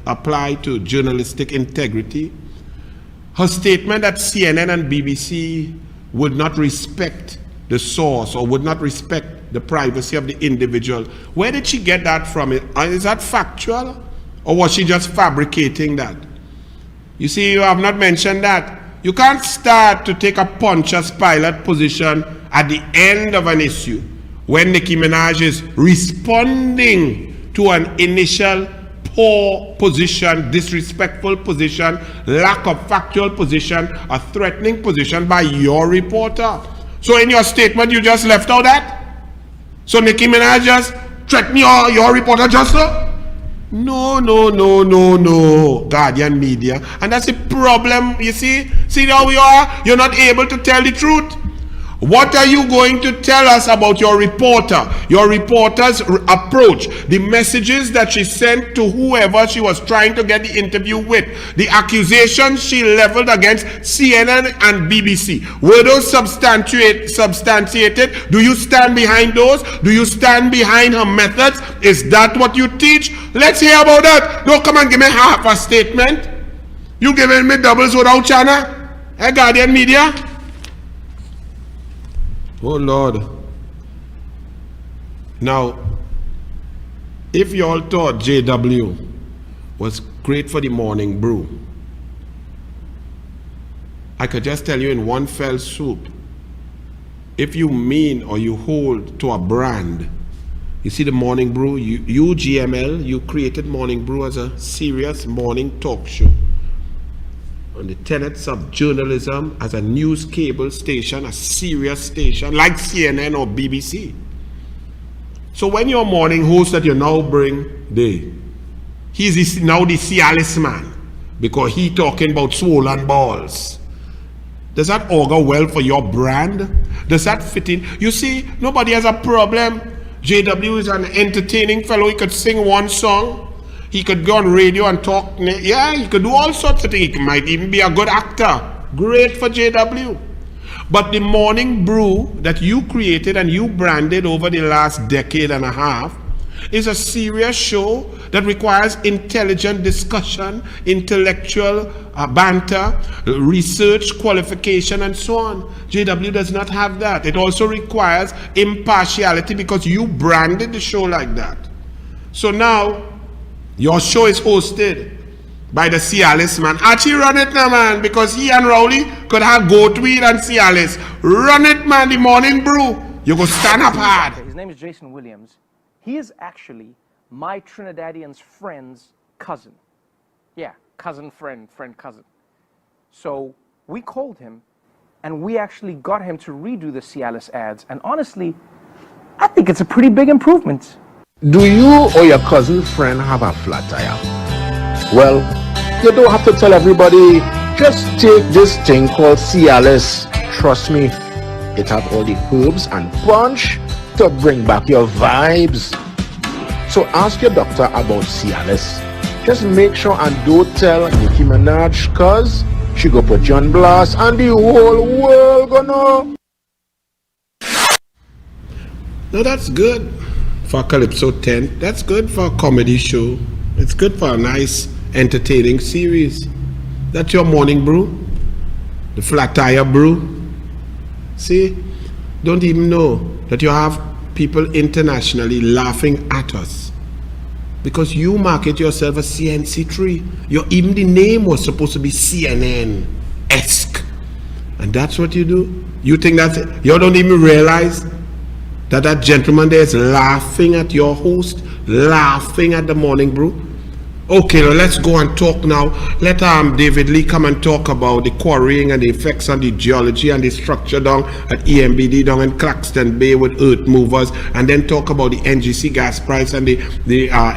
apply to journalistic integrity? Her statement that CNN and BBC would not respect the source or would not respect the privacy of the individual, where did she get that from? Is that factual, or was she just fabricating that? You see, you have not mentioned that. You can't start to take a Pontius Pilate position at the end of an issue when Nicki Minaj is responding to an initial poor position, disrespectful position, lack of factual position, a threatening position by your reporter. So in your statement, you just left out that? So Nicki Minaj just threatened your reporter just so? No, Guardian Media. And that's the problem, you see? See how we are? You're not able to tell the truth. What are you going to tell us about your reporter? Your reporter's approach, the messages that she sent to whoever she was trying to get the interview with, the accusations she leveled against CNN and BBC. Were those substantiated? Do you stand behind those? Do you stand behind her methods? Is that what you teach? Let's hear about that. Don't come and give me half a statement. You giving me doubles without China? Hey, Guardian Media? Oh Lord. Now, if you all thought JW was great for the morning brew, I could just tell you in one fell swoop, if you mean or you hold to a brand, you see the morning brew, you GML, you created morning brew as a serious morning talk show on the tenets of journalism as a news cable station, a serious station like CNN or BBC. So when your morning host that you now bring there, he's now the Cialis man because he talking about swollen balls. Does that augur well for your brand? Does that fit in? You see, nobody has a problem. JW is an entertaining fellow. He could sing one song. He could go on radio and talk. Yeah, he could do all sorts of things. He might even be a good actor. Great for JW. But the morning brew that you created and you branded over the last decade and a half is a serious show that requires intelligent discussion, intellectual banter, research, qualification, and so on. JW does not have that. It also requires impartiality because you branded the show like that. So now, your show is hosted by the Cialis man. Actually run it now, man, because he and Rowley could have goatweed and Cialis. Run it, man, the morning brew. You go stand up hard. His name is Jason Williams. He is actually my Trinidadian's friend's cousin. Yeah, cousin, friend, cousin. So we called him and we actually got him to redo the Cialis ads. And honestly, I think it's a pretty big improvement. Do you or your cousin friend have a flat tire? Well, you don't have to tell everybody. Just take this thing called Cialis. Trust me, it has all the herbs and punch to bring back your vibes. So ask your doctor about Cialis. Just make sure and don't tell Nicki Minaj, cause she go put you on blast and the whole world gonna know. No, that's good for Calypso 10. That's good for a comedy show. It's good for a nice, entertaining series. That's your morning brew. The flat tire brew. See, don't even know that you have people internationally laughing at us because you market yourself as CNC3. Even the name was supposed to be CNN-esque. And that's what you do? You think that's it? You don't even realize that that gentleman there is laughing at your host, laughing at the morning brew? Okay, now let's go and talk now. Let David Lee come and talk about the quarrying and the effects on the geology and the structure down at EMBD down in Claxton Bay with earth movers, and then talk about the NGC gas price and the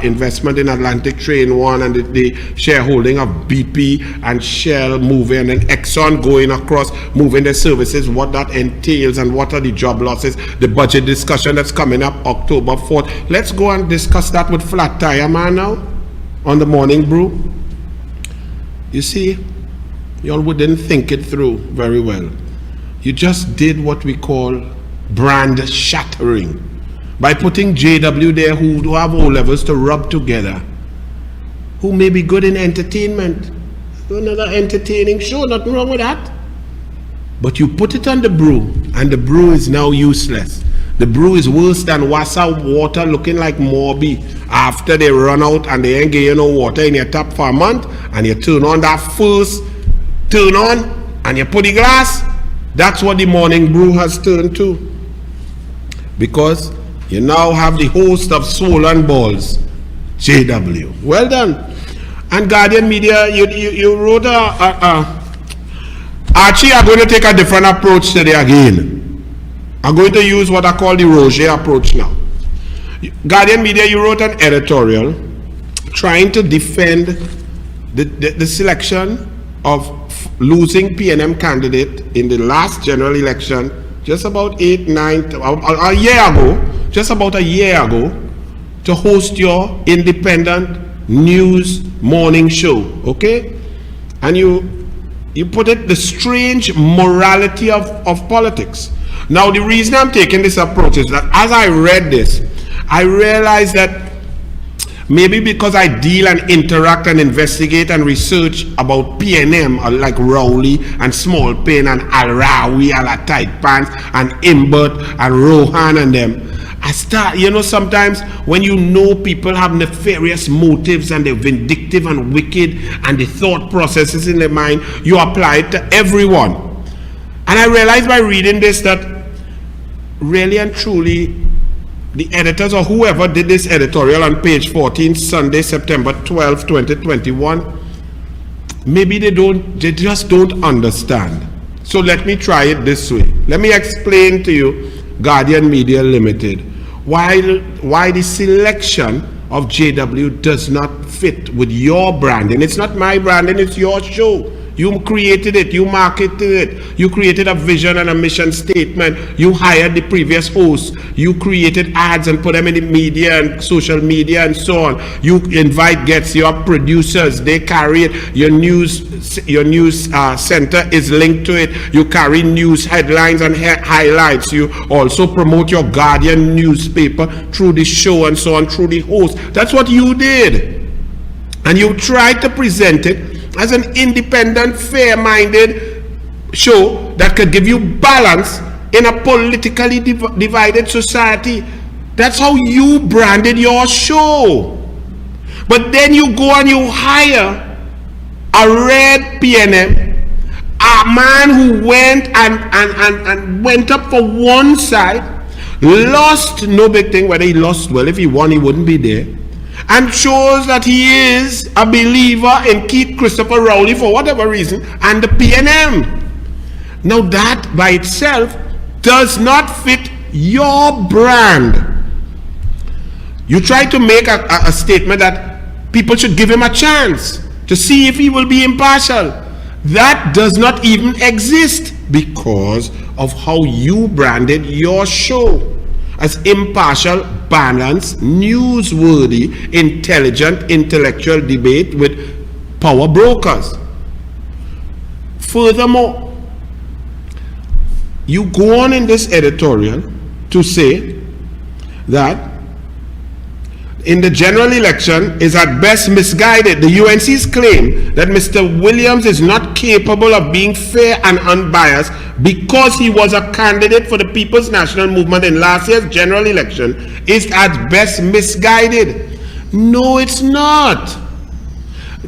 investment in Atlantic Train 1 and the shareholding of BP and Shell moving, and then Exxon going across, moving their services, what that entails and what are the job losses, the budget discussion that's coming up October 4th. Let's go and discuss that with Flat Tire Man now. On the morning brew. You see, y'all didn't think it through very well. You just did what we call brand shattering by putting JW there who have O levels to rub together, who may be good in entertainment. Another entertaining show, nothing wrong with that. But you put it on the brew, and the brew is now useless. The brew is worse than Wassa water looking like Morby after they run out and they ain't get you no water in your tap for a month, and you turn on that first turn on and you put the glass. That's what the morning brew has turned to, because you now have the host of Swollen Balls, JW. Well done. And Guardian Media, you wrote Archie are going to take a different approach today again. I'm going to use what I call the Roger approach now. Guardian Media, you wrote an editorial trying to defend the selection of losing PNM candidate in the last general election just about a year ago, to host your independent news morning show, okay? And you put it, the strange morality of politics. Now, the reason I'm taking this approach is that as I read this, I realized that maybe because I deal and interact and investigate and research about PNM, like Rowley and Small Pain and Al-Rawi, Tight Pants and Imbert and Rohan and them, I start, sometimes when you know people have nefarious motives and they're vindictive and wicked and the thought processes in their mind, you apply it to everyone. And I realized by reading this that really and truly the editors or whoever did this editorial on page 14, Sunday, September 12, 2021, maybe they just don't understand. So let me try it this way. Let me explain to you, Guardian Media Limited, why the selection of JW does not fit with your branding. It's not my branding, it's your show. You created it, you marketed it, you created a vision and a mission statement, you hired the previous host, you created ads and put them in the media and social media and so on. You invite guests, your producers, they carry it, your news center is linked to it, you carry news headlines and highlights, you also promote your Guardian newspaper through the show and so on, through the host. That's what you did. And you tried to present it as an independent, fair-minded show that could give you balance in a politically divided society. That's how you branded your show. But then you go and you hire a red PNM, a man who went and went up for one side, lost, no big thing whether he lost. Well, if he won, he wouldn't be there, and shows that he is a believer in Keith Christopher Rowley for whatever reason and the PNM. Now that by itself does not fit your brand. You try to make a statement that people should give him a chance to see if he will be impartial. That does not even exist because of how you branded your show as impartial, balanced, newsworthy, intelligent, intellectual debate with power brokers. Furthermore, you go on in this editorial to say that in the general election is at best misguided. The UNC's claim that Mr. Williams is not capable of being fair and unbiased because he was a candidate for the People's National Movement in last year's general election is at best misguided. No, it's not.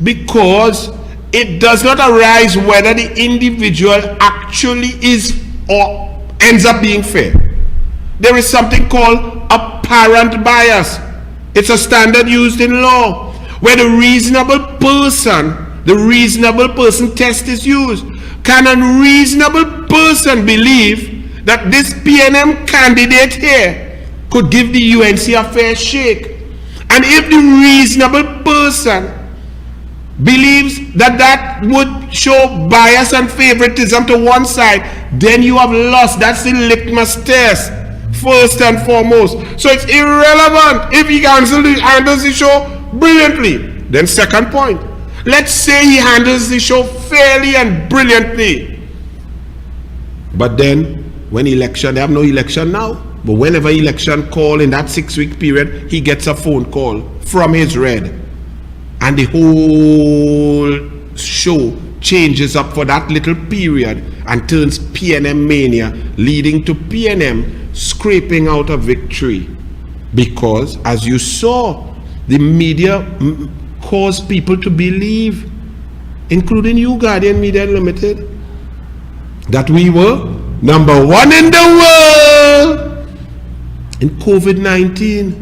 Because it does not arise whether the individual actually is or ends up being fair. There is something called apparent bias. It's a standard used in law where the reasonable person test is used. Can a reasonable person believe that this PNM candidate here could give the UNC a fair shake? And if the reasonable person believes that that would show bias and favoritism to one side, then you have lost. That's the litmus test. First and foremost. So it's irrelevant if he handles the show brilliantly. Then second point, let's say he handles the show fairly and brilliantly. But then when election, they have no election now, but whenever election call in that 6-week period, he gets a phone call from his red. And the whole show changes up for that little period and turns PNM mania, leading to PNM scraping out a victory. Because, as you saw, the media caused people to believe, including you, Guardian Media Limited, that we were number one in the world in COVID-19.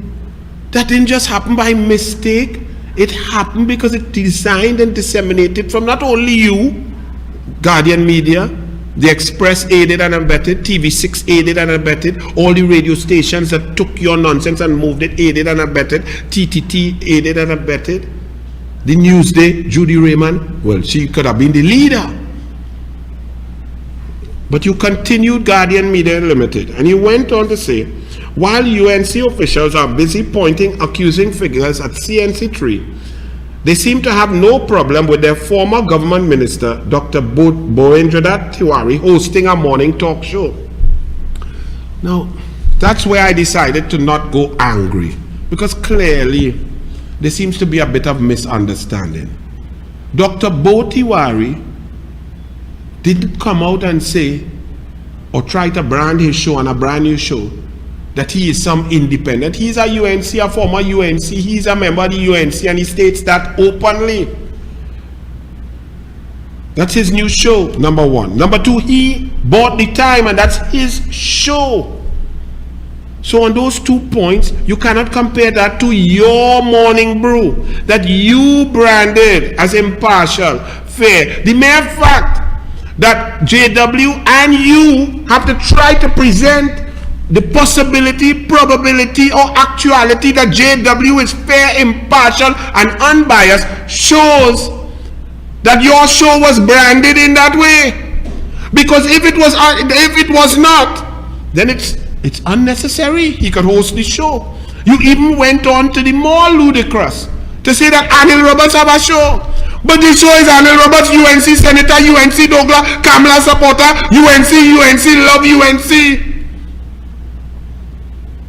That didn't just happen by mistake. It happened because it designed and disseminated from not only you, Guardian Media, the Express aided and abetted, TV6 aided and abetted, all the radio stations that took your nonsense and moved it aided and abetted, TTT aided and abetted, the Newsday, Judy Raymond, well, she could have been the leader. But you continued Guardian Media Limited, and you went on to say, while UNC officials are busy pointing accusing figures at CNC3, they seem to have no problem with their former government minister, Dr. Boendradat Tiwari, hosting a morning talk show. Now, that's where I decided to not go angry, because clearly there seems to be a bit of misunderstanding. Dr. Bo Tiwari didn't come out and say, or try to brand his show on a brand new show, that he is some independent. He's a UNC, a former UNC. He's a member of the UNC, and he states that openly. That's his new show, number one. Number two, he bought the time, and that's his show. So on those 2 points, you cannot compare that to your morning brew that you branded as impartial, fair. The mere fact that JW and you have to try to present the possibility, probability, or actuality that JW is fair, impartial, and unbiased shows that your show was branded in that way. Because if it was not, then it's unnecessary. He could host the show. You even went on to the more ludicrous to say that Anil Roberts have a show. But the show is Anil Roberts, UNC Senator, UNC douglAR, Kamala supporter, UNC love UNC.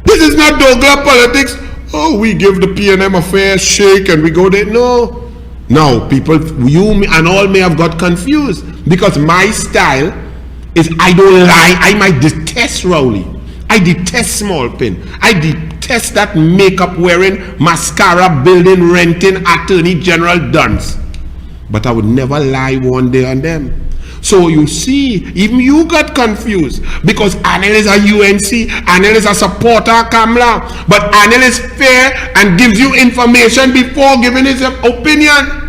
This is not douglAR politics. Oh, we give the PNM a fair shake and we go there. No. Now, people, you and all may have got confused because my style is I don't lie. I might detest Rowley. I detest small pin. I detest that makeup wearing, mascara building, renting attorney general dunce. But I would never lie one day on them. So you see, even you got confused because Anil is a UNC, Anil is a supporter of Kamala, but Anil is fair and gives you information before giving his opinion.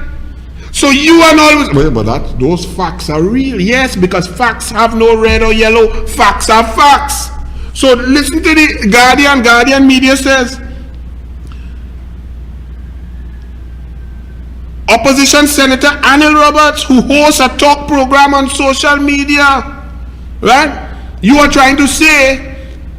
So you and always, well, but those facts are real. Yes, because facts have no red or yellow. Facts are facts. So listen to the Guardian Media says, Opposition Senator Anil Roberts, who hosts a talk program on social media, right? You are trying to say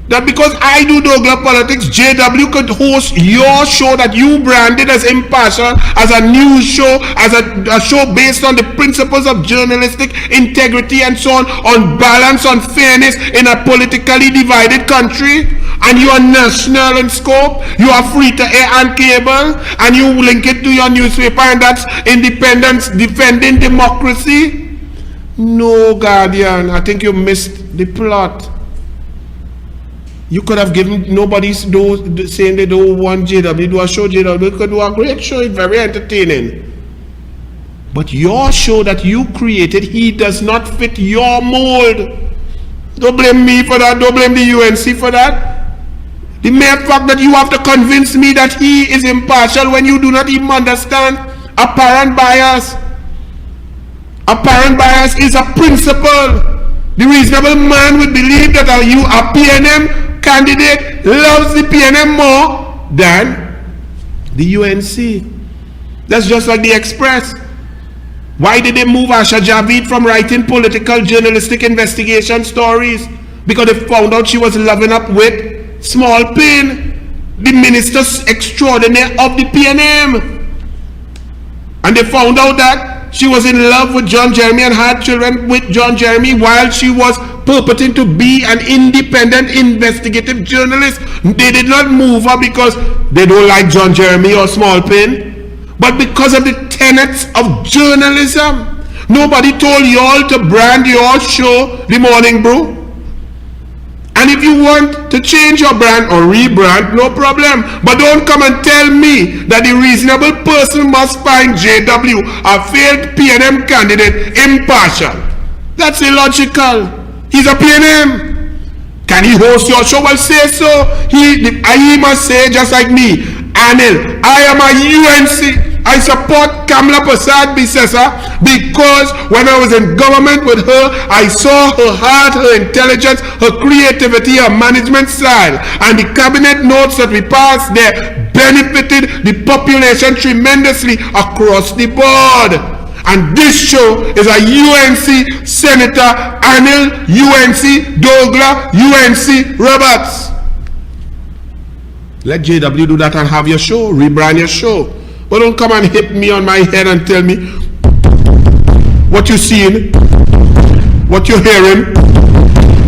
that because I do douglAR politics, JW could host your show that you branded as impartial, as a news show, as a show based on the principles of journalistic integrity and so on balance, on fairness in a politically divided country, and you are national in scope, you are free to air and cable, and you link it to your newspaper, and that's independence defending democracy. No, Guardian, I think you missed the plot. You could have given nobody's saying they don't want JW do a show. JW could do a great show, it's very entertaining. But your show that you created, he does not fit your mold. Don't blame me for that, don't blame the UNC for that. The mere fact that you have to convince me that he is impartial when you do not even understand apparent bias. Apparent bias is a principle. The reasonable man would believe that a PNM candidate loves the PNM more than the UNC. That's just like the Express. Why did they move Asha Javid from writing political journalistic investigation stories? Because they found out she was loving up with Small Pin, the minister extraordinaire of the PNM. And they found out that she was in love with John Jeremy and had children with John Jeremy while she was purporting to be an independent investigative journalist. They did not move her because they don't like John Jeremy or Small Pin, but because of the tenets of journalism. Nobody told y'all to brand your show The Morning Brew. And if you want to change your brand or rebrand, no problem. But don't come and tell me that the reasonable person must find JW, a failed PNM candidate, impartial. That's illogical. He's a PNM. Can he host your show? Well, say so. He must say just like me, Anil, I am a UNC. I support Kamla Prasad Bisesa because when I was in government with her, I saw her heart, her intelligence, her creativity, her management style. And the cabinet notes that we passed there benefited the population tremendously across the board. And this show is a UNC Senator Anil, UNC douglAR, UNC Roberts. Let JW do that and have your show, rebrand your show. But don't come and hit me on my head and tell me what you're seeing, what you're hearing,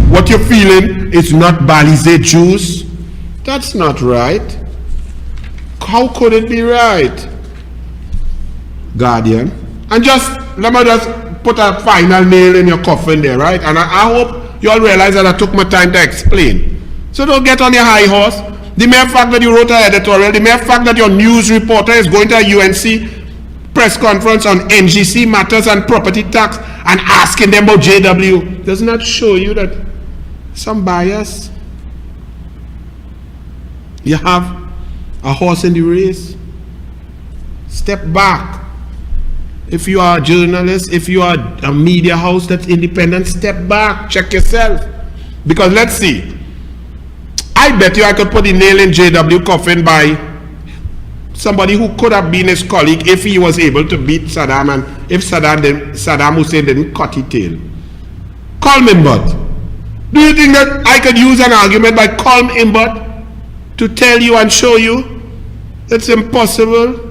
what you're feeling is not Balize juice. That's not right. How could it be right? Guardian. And let me just put a final nail in your coffin there, right? And I hope you all realize that I took my time to explain. So don't get on your high horse. The mere fact that you wrote an editorial, the mere fact that your news reporter is going to a UNC press conference on NGC matters and property tax and asking them about JW, does not show you that some bias. You have a horse in the race. Step back. If you are a journalist, if you are a media house that's independent, step back, check yourself. Because let's see. I bet you I could put the nail in JW coffin by somebody who could have been his colleague if he was able to beat Saddam and if Saddam Hussein didn't cut his tail. Colm Imbot. Do you think that I could use an argument by Colm Imbot to tell you and show you it's impossible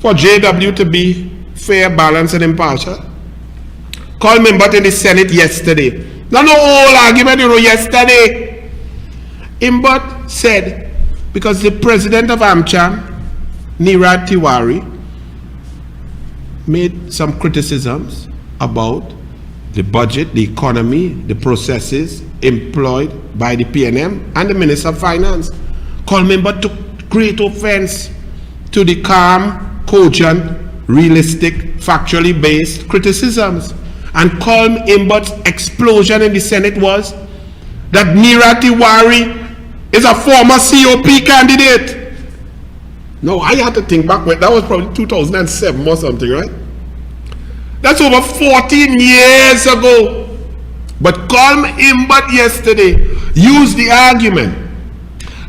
for JW to be fair, balanced, and impartial? Colm Imbot in the Senate yesterday. Not no whole argument, yesterday. Imbot said, because the president of AmCham, Nirad Tiwari, made some criticisms about the budget, the economy, the processes employed by the PNM and the Minister of Finance. Colm Imbot took great offense to the calm, cogent, realistic, factually based criticisms. And Colm Imbot's explosion in the Senate was that Nirad Tiwari is a former COP candidate. No, I had to think back when that was probably 2007 or something, right? That's over 14 years ago. But Colm Imbot yesterday used the argument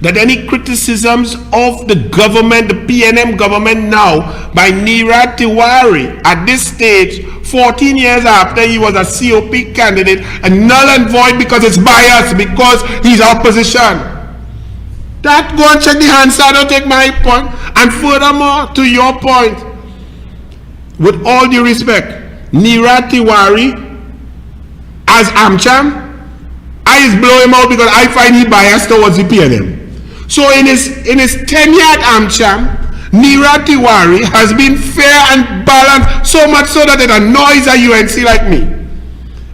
that any criticisms of the government, the PNM government now, by Nirad Tiwari at this stage 14 years after he was a COP candidate, and null and void because it's biased, because he's opposition. That, go and check the Hansard, don't take my point. And furthermore, to your point, with all due respect, Neeraj Tiwari as AmCham, I just blow him out because I find he biased towards the PNM. So in his tenure at AmCham, Neeraj Tiwari has been fair and balanced, so much so that it annoys a UNC like me.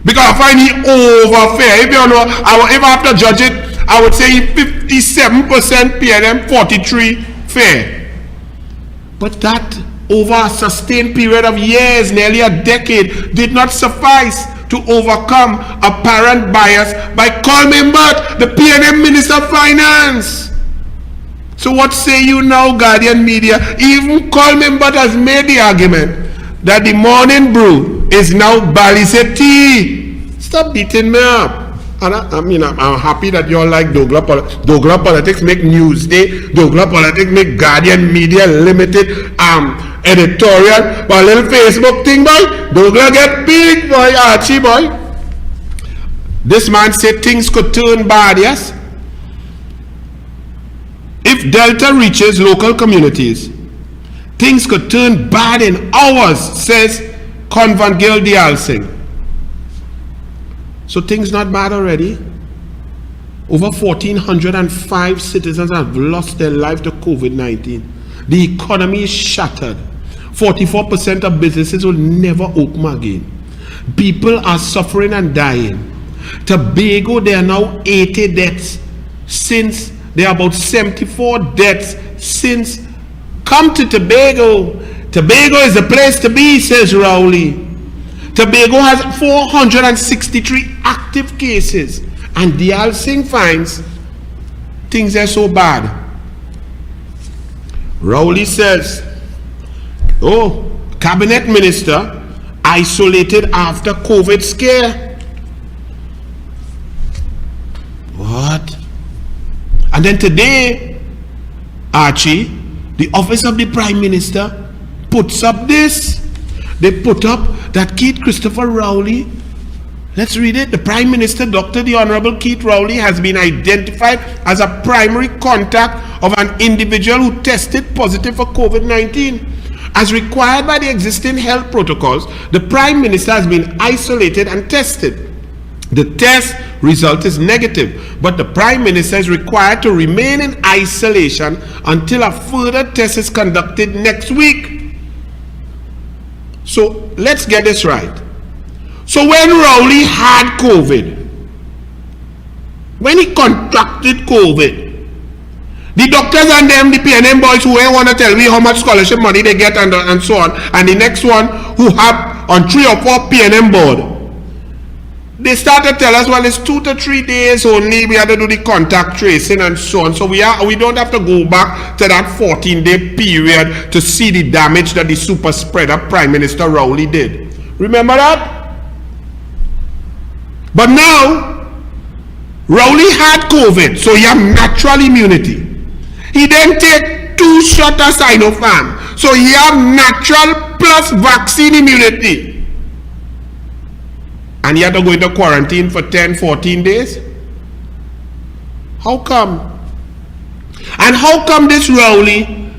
Because I find he over fair. If you know, if I have to judge it, I would say 57% PNM, 43 fair. But that over a sustained period of years, nearly a decade, did not suffice to overcome apparent bias by Colman Butt, the PNM Minister of Finance. So what say you now, Guardian Media? Even Colman Butt has made the argument that the morning brew is now Balisé tea. Stop beating me up. And I'm happy that you all like douglAR politics. douglAR politics make Newsday. douglAR politics make Guardian Media Limited editorial. But a little Facebook thing, boy. douglAR get big, boy. Archie, boy. This man said things could turn bad, yes? If Delta reaches local communities, things could turn bad in hours, says Convan Gil Dialsing. So things not bad already. Over 1,405 citizens have lost their life to COVID-19. The economy is shattered. 44% of businesses will never open again. People are suffering and dying. Tobago, there are now 80 deaths since. There are about 74 deaths since. Come to Tobago. Tobago is the place to be, says Rowley. Tobago has 463 active cases, and Dialsing finds things are so bad. Rowley says, oh, cabinet minister isolated after COVID scare. What? And then today, Archie, the office of the Prime Minister puts up this. They put up that Keith Christopher Rowley, let's read it. The Prime Minister, Dr. the Honorable Keith Rowley, has been identified as a primary contact of an individual who tested positive for COVID-19. As required by the existing health protocols, the Prime Minister has been isolated and tested. The test result is negative, but the Prime Minister is required to remain in isolation until a further test is conducted next week. So let's get this right. So when Rowley had COVID, when he contracted COVID, the doctors and them, the PNM boys who ain't want to tell me how much scholarship money they get and so on, and the next one who have on 3 or 4 PNM board, they start to tell us, well, it's 2 to 3 days only. We have to do the contact tracing and so on. So we don't have to go back to that 14-day period to see the damage that the super spreader Prime Minister Rowley did. Remember that? But now, Rowley had COVID, so he had natural immunity. He then take 2 shots of Sinopharm, so he have natural plus vaccine immunity. And he had to go into quarantine for 10, 14 days? How come? And how come this Rowley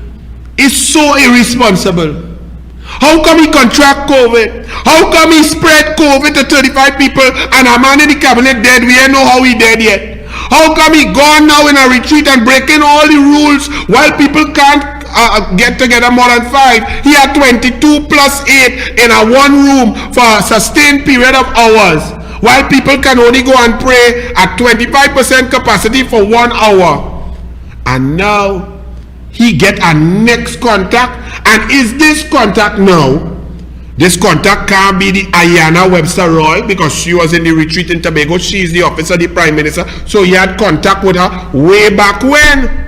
is so irresponsible? How come he contract COVID? How come he spread COVID to 35 people and a man in the cabinet dead? We don't know how he dead yet. How come he gone now in a retreat and breaking all the rules while people can't get together more than 5? He had 22 plus 8 in a one room for a sustained period of hours, while people can only go and pray at 25% capacity for 1 hour. And now he get a next contact. And is this contact now? This contact can't be the Ayanna Webster Roy, because she was in the retreat in Tobago. She is the officer of the Prime Minister, so he had contact with her way back when.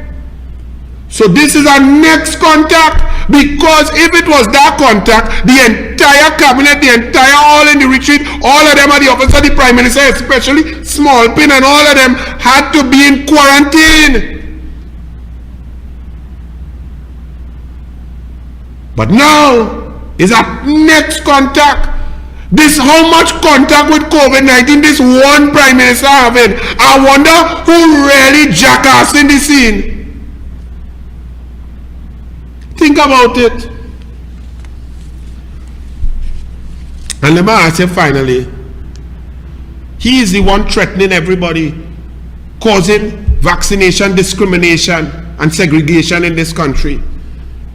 So this is our next contact, because if it was that contact, the entire cabinet, the entire all in the retreat, all of them are the officer of the Prime Minister, especially Smallpin and all of them, had to be in quarantine. But now is our next contact. This how much contact with COVID-19 this one Prime Minister having. I wonder who really jackassing the scene. Think about it. And let me ask you finally, he is the one threatening everybody, causing vaccination discrimination and segregation in this country,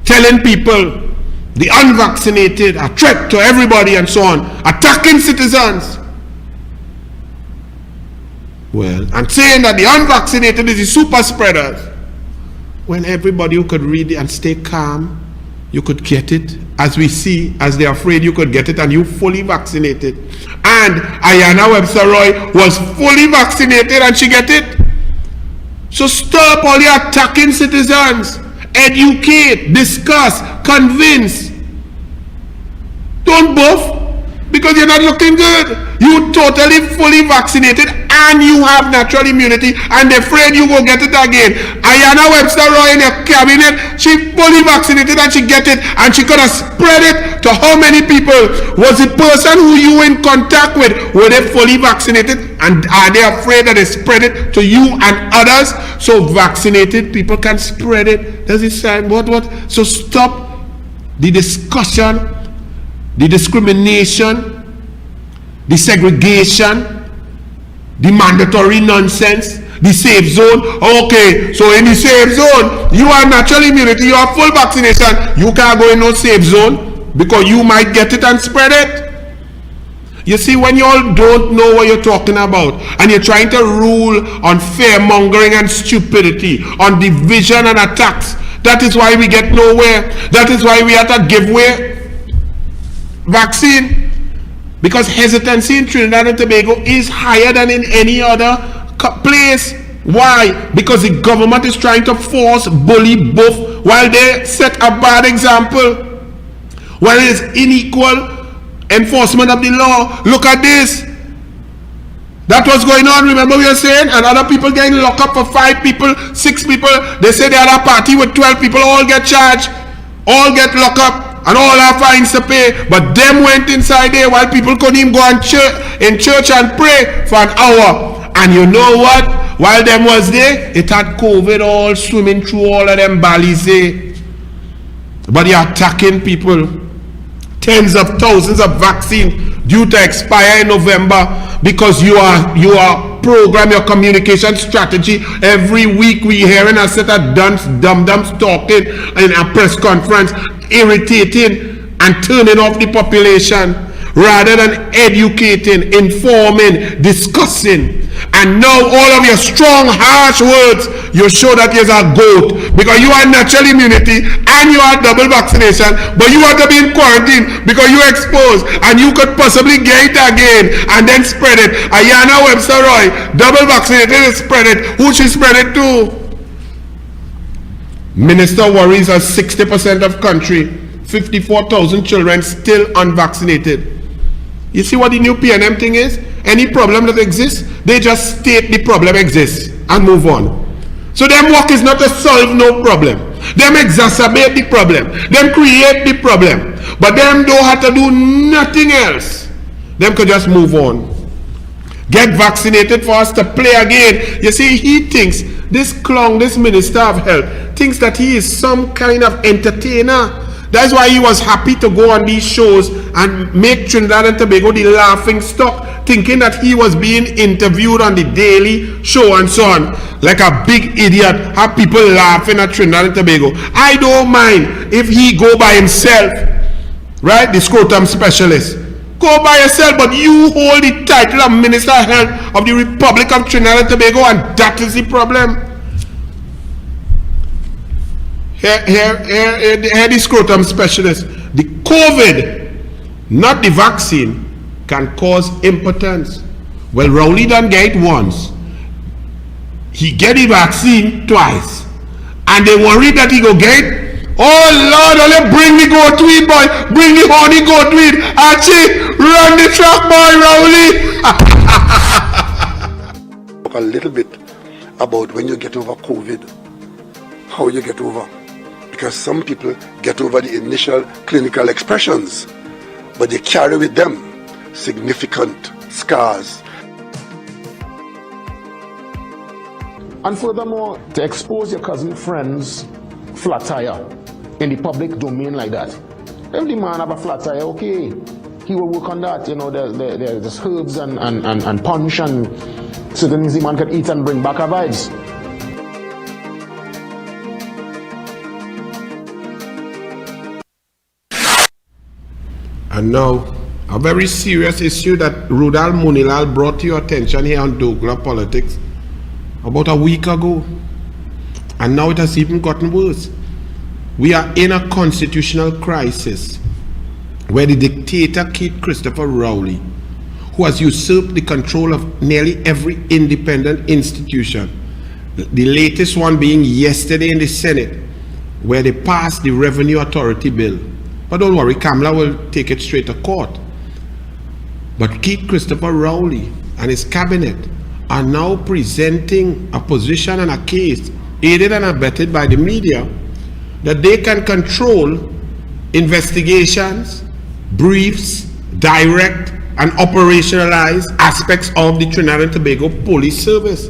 telling people the unvaccinated are a threat to everybody and so on, attacking citizens. Well, and saying that the unvaccinated is the super spreaders. When everybody who could read it and stay calm, you could get it. As we see, as they're afraid you could get it, and you fully vaccinated. And Ayanna Webster-Roy was fully vaccinated and she get it. So stop all your attacking citizens. Educate, discuss, convince. Don't buff because you're not looking good. You totally fully vaccinated and you have natural immunity and they're afraid you will get it again. Ayanna Webster-Roy in your cabinet, she fully vaccinated and she get it, and she could have spread it to how many people? Was the person who you were in contact with, were they fully vaccinated, and are they afraid that they spread it to you and others? So vaccinated people can spread it. Does it sound what? So stop the discussion, the discrimination, the segregation, the mandatory nonsense, the safe zone. Okay, so in the safe zone, you are natural immunity, you are full vaccination, you can't go in no safe zone because you might get it and spread it. You see, when you all don't know what you're talking about and you're trying to rule on fear-mongering and stupidity, on division and attacks, that is why we get nowhere. That is why we have to give away vaccine. Because hesitancy in Trinidad and Tobago is higher than in any other place. Why? Because the government is trying to force, bully, buff, while they set a bad example. While it is unequal enforcement of the law. Look at this. That was going on, remember we were saying? And other people getting locked up for 5 people, 6 people. They say they had a party with 12 people, all get charged, all get locked up, and all have fines to pay. But them went inside there while people couldn't even go in church and pray for an hour. And you know what? While them was there, it had COVID all swimming through all of them valleys there. But they're attacking people. Tens of thousands of vaccine due to expire in November because you are program your communication strategy. Every week we hearing a set of dum-dums talking in a press conference, irritating and turning off the population rather than educating, informing, discussing. And now all of your strong, harsh words, you show that you're a goat because you are natural immunity and you are double vaccination, but you have to be in quarantine because you're exposed and you could possibly get it again and then spread it. Ayanna Webster-Roy, double vaccinated, spread it. Who she spread it to? Minister worries as 60% of country, 54,000 children still unvaccinated. You see what the new PNM thing is? Any problem that exists, they just state the problem exists and move on. So them work is not to solve no problem. Them exacerbate the problem. Them create the problem. But them don't have to do nothing else. Them could just move on. Get vaccinated for us to play again. You see, he thinks, this clown, this minister of health, thinks that he is some kind of entertainer. That's why he was happy to go on these shows and make Trinidad and Tobago the laughing stock, thinking that he was being interviewed on the Daily Show and so on, like a big idiot, have people laughing at Trinidad and Tobago. I don't mind if he go by himself, right, the scrotum specialist. Go by yourself, but you hold the title of Minister of Health of the Republic of Trinidad and Tobago, and that is the problem. Here the scrotum specialist. The COVID, not the vaccine, can cause impotence. Well, Rowley done get it once. He get the vaccine twice. And they worried that he go get it. Oh Lord, only bring the goat weed, boy. Bring the honey goat weed. Archie, run the track, boy, Rowley. Talk a little bit about when you get over COVID, how you get over. Because some people get over the initial clinical expressions, but they carry with them significant scars. And furthermore, to expose your cousin friend's flat tire in the public domain like that. If the man have a flat tire, okay, he will work on that. You know, there's herbs and punch and certain things the man can eat and bring back a vibes. And now, a very serious issue that Rudal Munilal brought to your attention here on douglAR Politics about a week ago. And now it has even gotten worse. We are in a constitutional crisis where the dictator Keith Christopher Rowley, who has usurped the control of nearly every independent institution, the latest one being yesterday in the Senate, where they passed the Revenue Authority bill. But don't worry, Kamala will take it straight to court. But Keith Christopher Rowley and his cabinet are now presenting a position and a case, aided and abetted by the media, that they can control investigations, briefs, direct and operationalize aspects of the Trinidad and Tobago Police Service.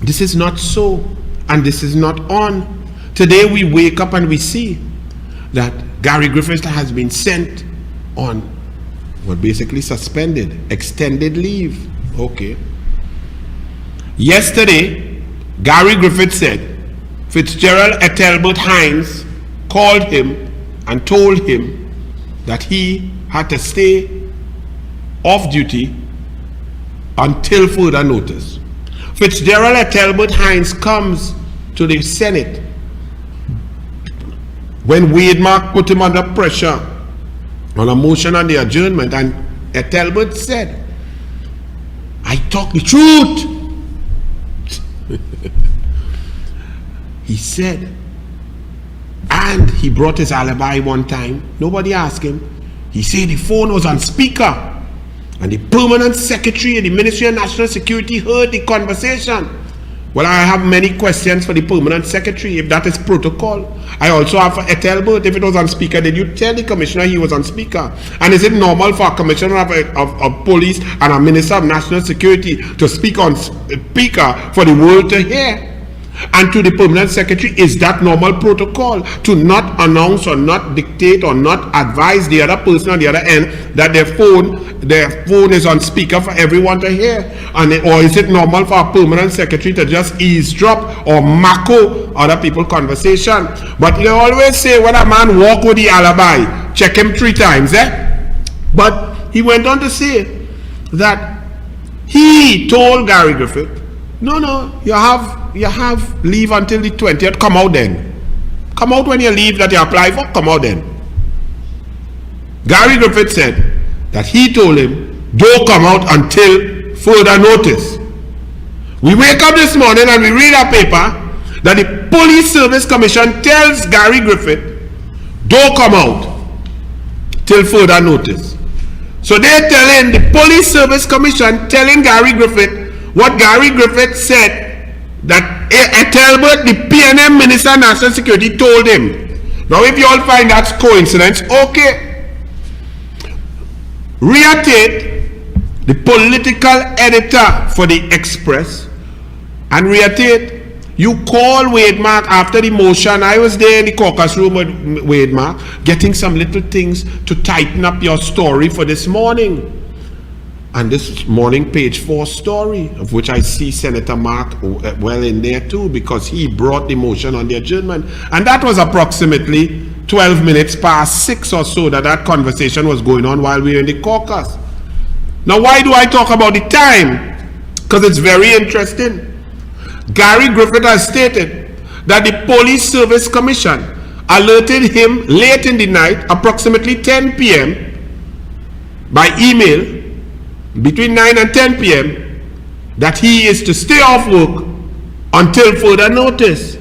This is not so, and this is not on. Today we wake up and we see that Gary Griffith has been sent on, well, basically suspended, extended leave. Okay. Yesterday, Gary Griffith said Fitzgerald Ethelbert Hines called him and told him that he had to stay off duty until further notice. Fitzgerald Ethelbert Hines comes to the Senate when Wade Mark put him under pressure on a motion on the adjournment, and Ethelbert said, "I talk the truth." He said, and he brought his alibi one time. Nobody asked him. He said the phone was on speaker, and the permanent secretary of the Ministry of National Security heard the conversation. Well, I have many questions for the permanent secretary, if that is protocol. I also have for Ethelbert, if it was on speaker, did you tell the commissioner he was on speaker? And is it normal for a commissioner of police and a minister of national security to speak on speaker for the world to hear? And to the permanent secretary, is that normal protocol to not announce or not dictate or not advise the other person on the other end that their phone is on speaker for everyone to hear? And or is it normal for a permanent secretary to just eavesdrop or mako other people's conversation? But they always say when a man walk with the alibi, check him 3 times, But he went on to say that he told Gary Griffith, no, you have leave until the 20th. Come out then. Come out when you leave that you apply for. Come out then. Gary Griffith said that he told him, don't come out until further notice. We wake up this morning and we read a paper that the Police Service Commission tells Gary Griffith, don't come out till further notice. So they're telling the Police Service Commission, telling Gary Griffith what Gary Griffith said that Ethelbert, the PNM Minister of National Security, told him. Now if you all find that's coincidence, okay. Ria Tate, the political editor for the Express, and Ria Tate, you call Wade Mark after the motion. I was there in the caucus room with Wade Mark, getting some little things to tighten up your story for this morning. And this morning, page 4 story, of which I see Senator Mark well in there too, because he brought the motion on the adjournment. And that was approximately 12 minutes past 6 or so that conversation was going on while we were in the caucus. Now, why do I talk about the time? Because it's very interesting. Gary Griffith has stated that the Police Service Commission alerted him late in the night, approximately 10 p.m. by email, between 9 and 10 p.m. that he is to stay off work until further notice.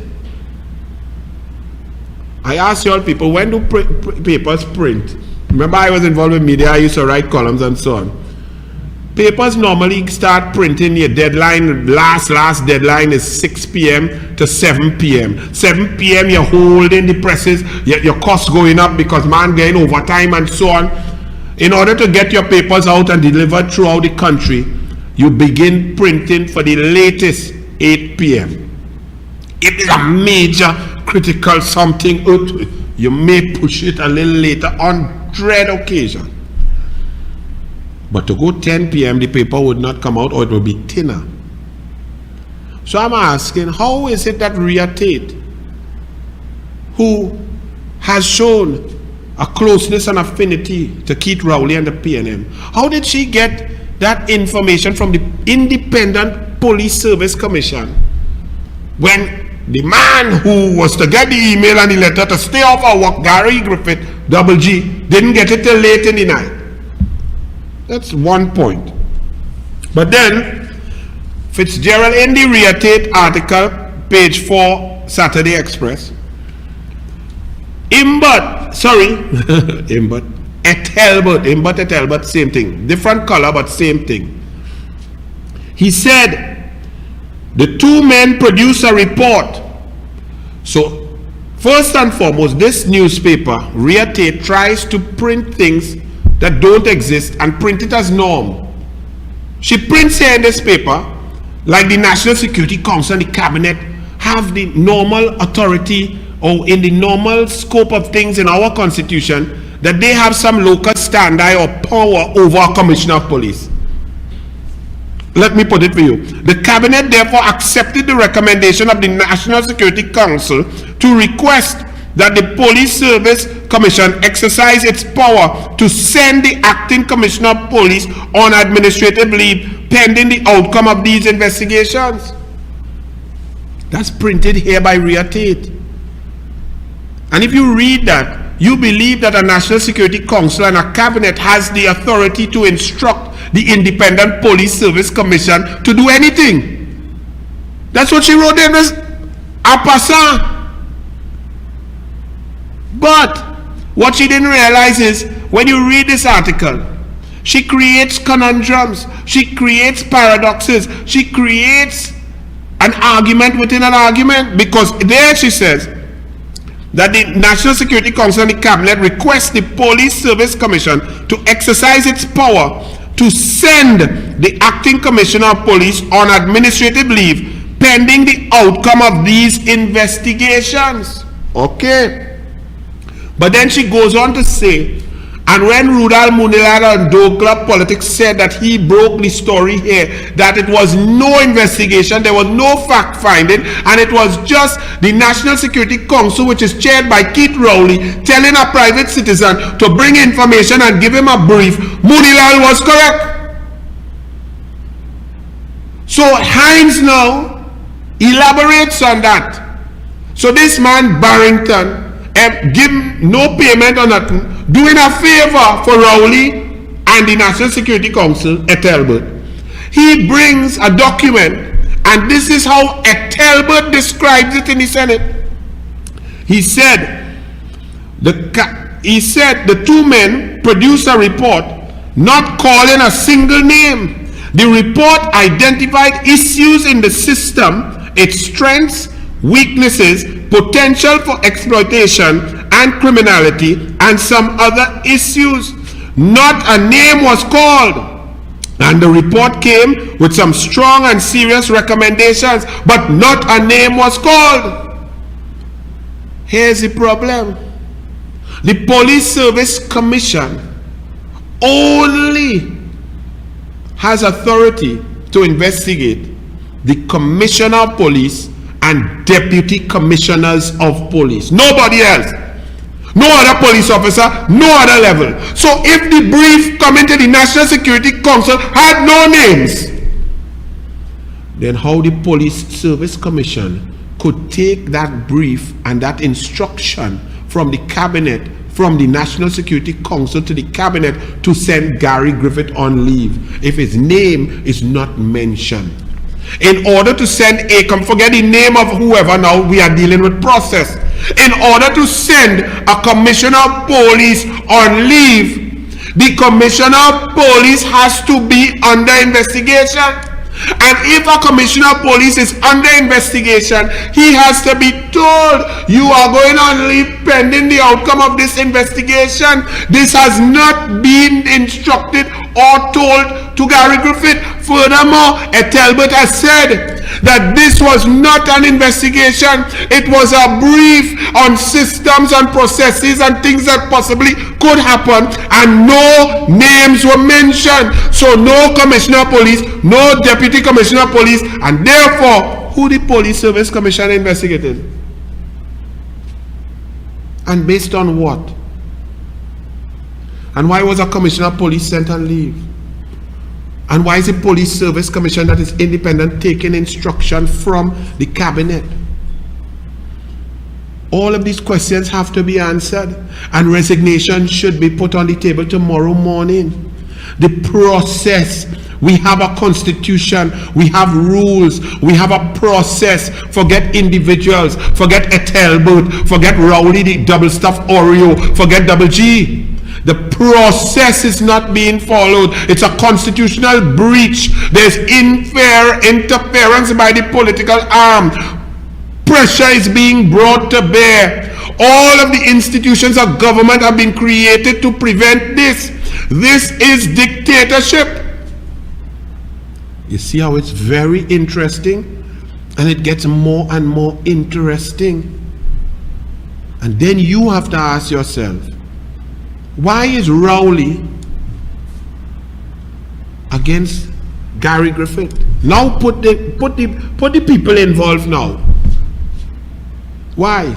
I ask you all people, when do papers print? Remember I was involved with media, I used to write columns and so on. Papers normally start printing, your deadline, last deadline is 6 p.m. to 7 p.m. 7 p.m. you're holding the presses, your costs going up because man getting overtime and so on. in order to get your papers out and delivered throughout the country, you begin printing for the latest 8 p.m. If it's a major critical something, you may push it a little later on dread occasion. But to go 10 p.m., the paper would not come out, or it will be thinner. So I'm asking, how is it that Rhea Tate, who has shown a closeness and affinity to Keith Rowley and the PNM, how did she get that information from the Independent Police Service Commission when the man who was to get the email and the letter to stay off our work, Gary Griffith, Double G, didn't get it till late in the night? That's one point. But then, Fitzgerald in the Rhea Tate article, page 4, Saturday Express, Imbert, Ethelbert, same thing. Different color, but same thing. He said, the two men produce a report. So, first and foremost, this newspaper, Rhea Tate, tries to print things that don't exist and print it as norm. She prints here in this paper, like the National Security Council and the Cabinet have the normal authority or in the normal scope of things in our constitution, that they have some local standby or power over a commissioner of police. Let me put it for you. The Cabinet therefore accepted the recommendation of the National Security Council to request that the Police Service Commission exercise its power to send the acting commissioner of police on administrative leave pending the outcome of these investigations. That's printed here by Rhea Tate. And if you read that, you believe that a National Security Council and a Cabinet has the authority to instruct the Independent Police Service Commission to do anything. That's what she wrote in this en passant. But what she didn't realize is, when you read this article, she creates conundrums, she creates paradoxes, she creates an argument within an argument, because there she says that the National Security Council and the Cabinet request the Police Service Commission to exercise its power to send the acting commissioner of police on administrative leave pending the outcome of these investigations. Okay. But then she goes on to say, and when Rudal Munilad and douglAR Politics said that he broke the story here, that it was no investigation, there was no fact finding, and it was just the National Security Council, which is chaired by Keith Rowley, telling a private citizen to bring information and give him a brief, Munilad was correct. So Hines now elaborates on that. So this man Barrington, give no payment or nothing, doing a favor for Rowley and the National Security Council, Ethelbert. He brings a document, and this is how Ethelbert describes it in the Senate. He said the two men produced a report not calling a single name. The report identified issues in the system, its strengths, weaknesses, potential for exploitation and criminality, and some other issues. Not a name was called, and the report came with some strong and serious recommendations, but not a name was called. Here's the problem. The Police Service Commission only has authority to investigate the Commissioner of Police and Deputy Commissioners of Police. Nobody else. No other police officer, no other level. So if the brief coming to the National Security Council had no names, then how the Police Service Commission could take that brief and that instruction from the Cabinet, from the National Security Council to the Cabinet to send Gary Griffith on leave if his name is not mentioned? In order to send forget the name of whoever, now we are dealing with process. In order to send a commissioner of police on leave, the commissioner of police has to be under investigation. And if a commissioner of police is under investigation, he has to be told, you are going on leave pending the outcome of this investigation. This has not been instructed or told to Gary Griffith. Furthermore, Talbot has said that this was not an investigation. It was a brief on systems and processes and things that possibly could happen, and no names were mentioned. So no commissioner of police, no deputy commissioner of police, and therefore who the police service commissioner investigated? And based on what? And why was a commissioner of police sent on leave? And why is the police service commission that is independent taking instruction from the cabinet? All of these questions have to be answered, and resignation should be put on the table tomorrow morning. The process, we have a constitution, we have rules, we have a process. Forget individuals, forget Talbot, forget Rowley, the double stuffed Oreo, forget Double G. The process is not being followed. It's a constitutional breach. There's interference by the political arm. Pressure is being brought to bear. All of the institutions of government have been created to prevent this. This is dictatorship. You see how it's very interesting? And it gets more and more interesting. And then you have to ask yourself, why is Rowley against Gary Griffith? Now put the people involved now. Why?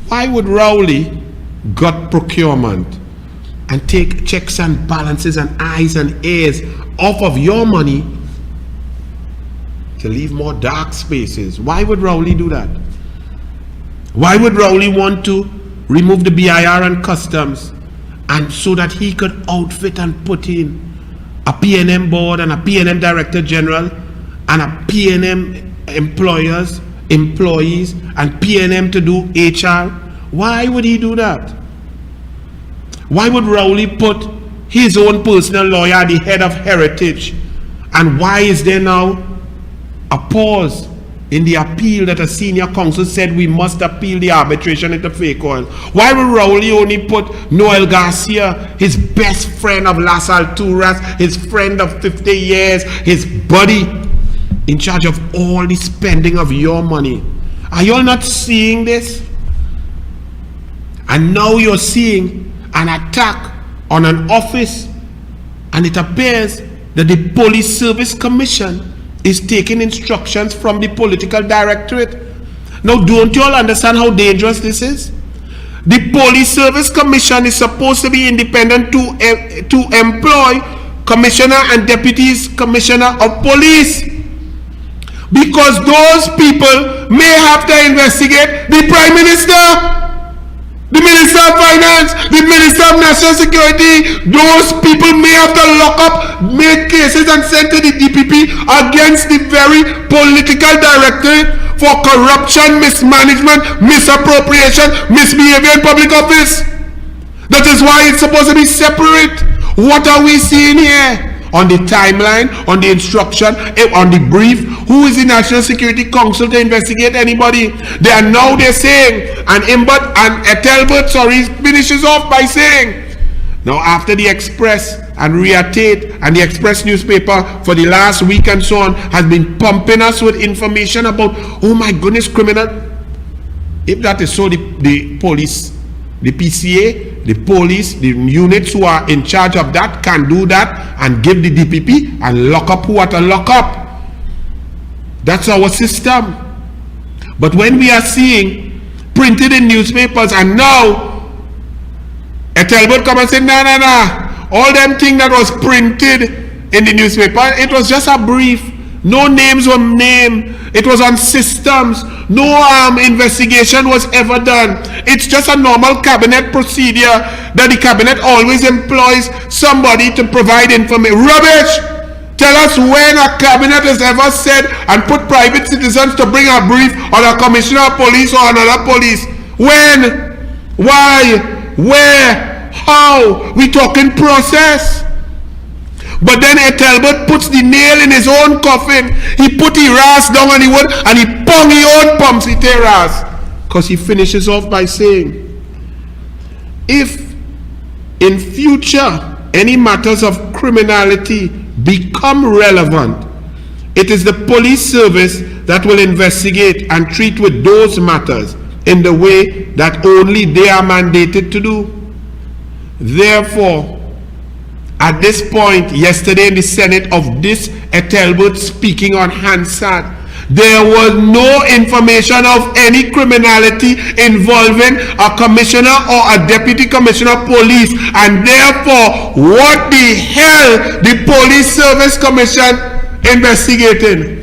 Why would Rowley gut procurement and take checks and balances and eyes and ears off of your money to leave more dark spaces? Why would Rowley do that? Why would Rowley want to remove the BIR and customs, and so that he could outfit and put in a PNM board and a PNM director general and a PNM employees and PNM to do HR? Why would he do that? Why would Rowley put his own personal lawyer at the head of Heritage? And why is there now a pause in the appeal that a senior counsel said we must appeal the arbitration into fake oil? Why would Rowley only put Noel Garcia, his best friend of Las Alturas, his friend of 50 years, his buddy, in charge of all the spending of your money? Are you all not seeing this? And now you're seeing an attack on an office, and it appears that the Police Service Commission is taking instructions from the political directorate. Now, don't you all understand how dangerous this is? The Police Service Commission is supposed to be independent to employ Commissioner and Deputies Commissioner of Police, because those people may have to investigate the Prime Minister, the Minister of Finance, the Minister of National Security. Those people may have to lock up, make cases and send to the DPP against the very political directorate for corruption, mismanagement, misappropriation, misbehavior in public office. That is why it's supposed to be separate. What are we seeing here? On the timeline, on the instruction, on the brief, who is the National Security Council to investigate anybody? They're saying, and Talbot, finishes off by saying, now after the Express and Reatate and the Express newspaper for the last week and so on has been pumping us with information about, oh my goodness, criminal. If that is so, the police, the PCA, the police, the units who are in charge of that can do that and give the DPP and lock up who are to lock up. That's our system. But when we are seeing printed in newspapers, and now a Talbot come and say, nah, all them things that was printed in the newspaper, it was just a brief. No names were named. It was on systems. No investigation was ever done. It's just a normal cabinet procedure that the cabinet always employs somebody to provide information. Rubbish! Tell us when a cabinet has ever said and put private citizens to bring a brief on a commissioner of police or another police. When? Why? Where? How? We talking process. But then Ethelbert puts the nail in his own coffin. He put the ras down on the wood and he pong his own pumps the ras. Because he finishes off by saying, if in future any matters of criminality become relevant, it is the police service that will investigate and treat with those matters in the way that only they are mandated to do. Therefore, at this point, yesterday in the Senate of this Ethelbert speaking on Hansard, there was no information of any criminality involving a commissioner or a deputy commissioner of police, and therefore, what the hell the Police Service Commission investigating?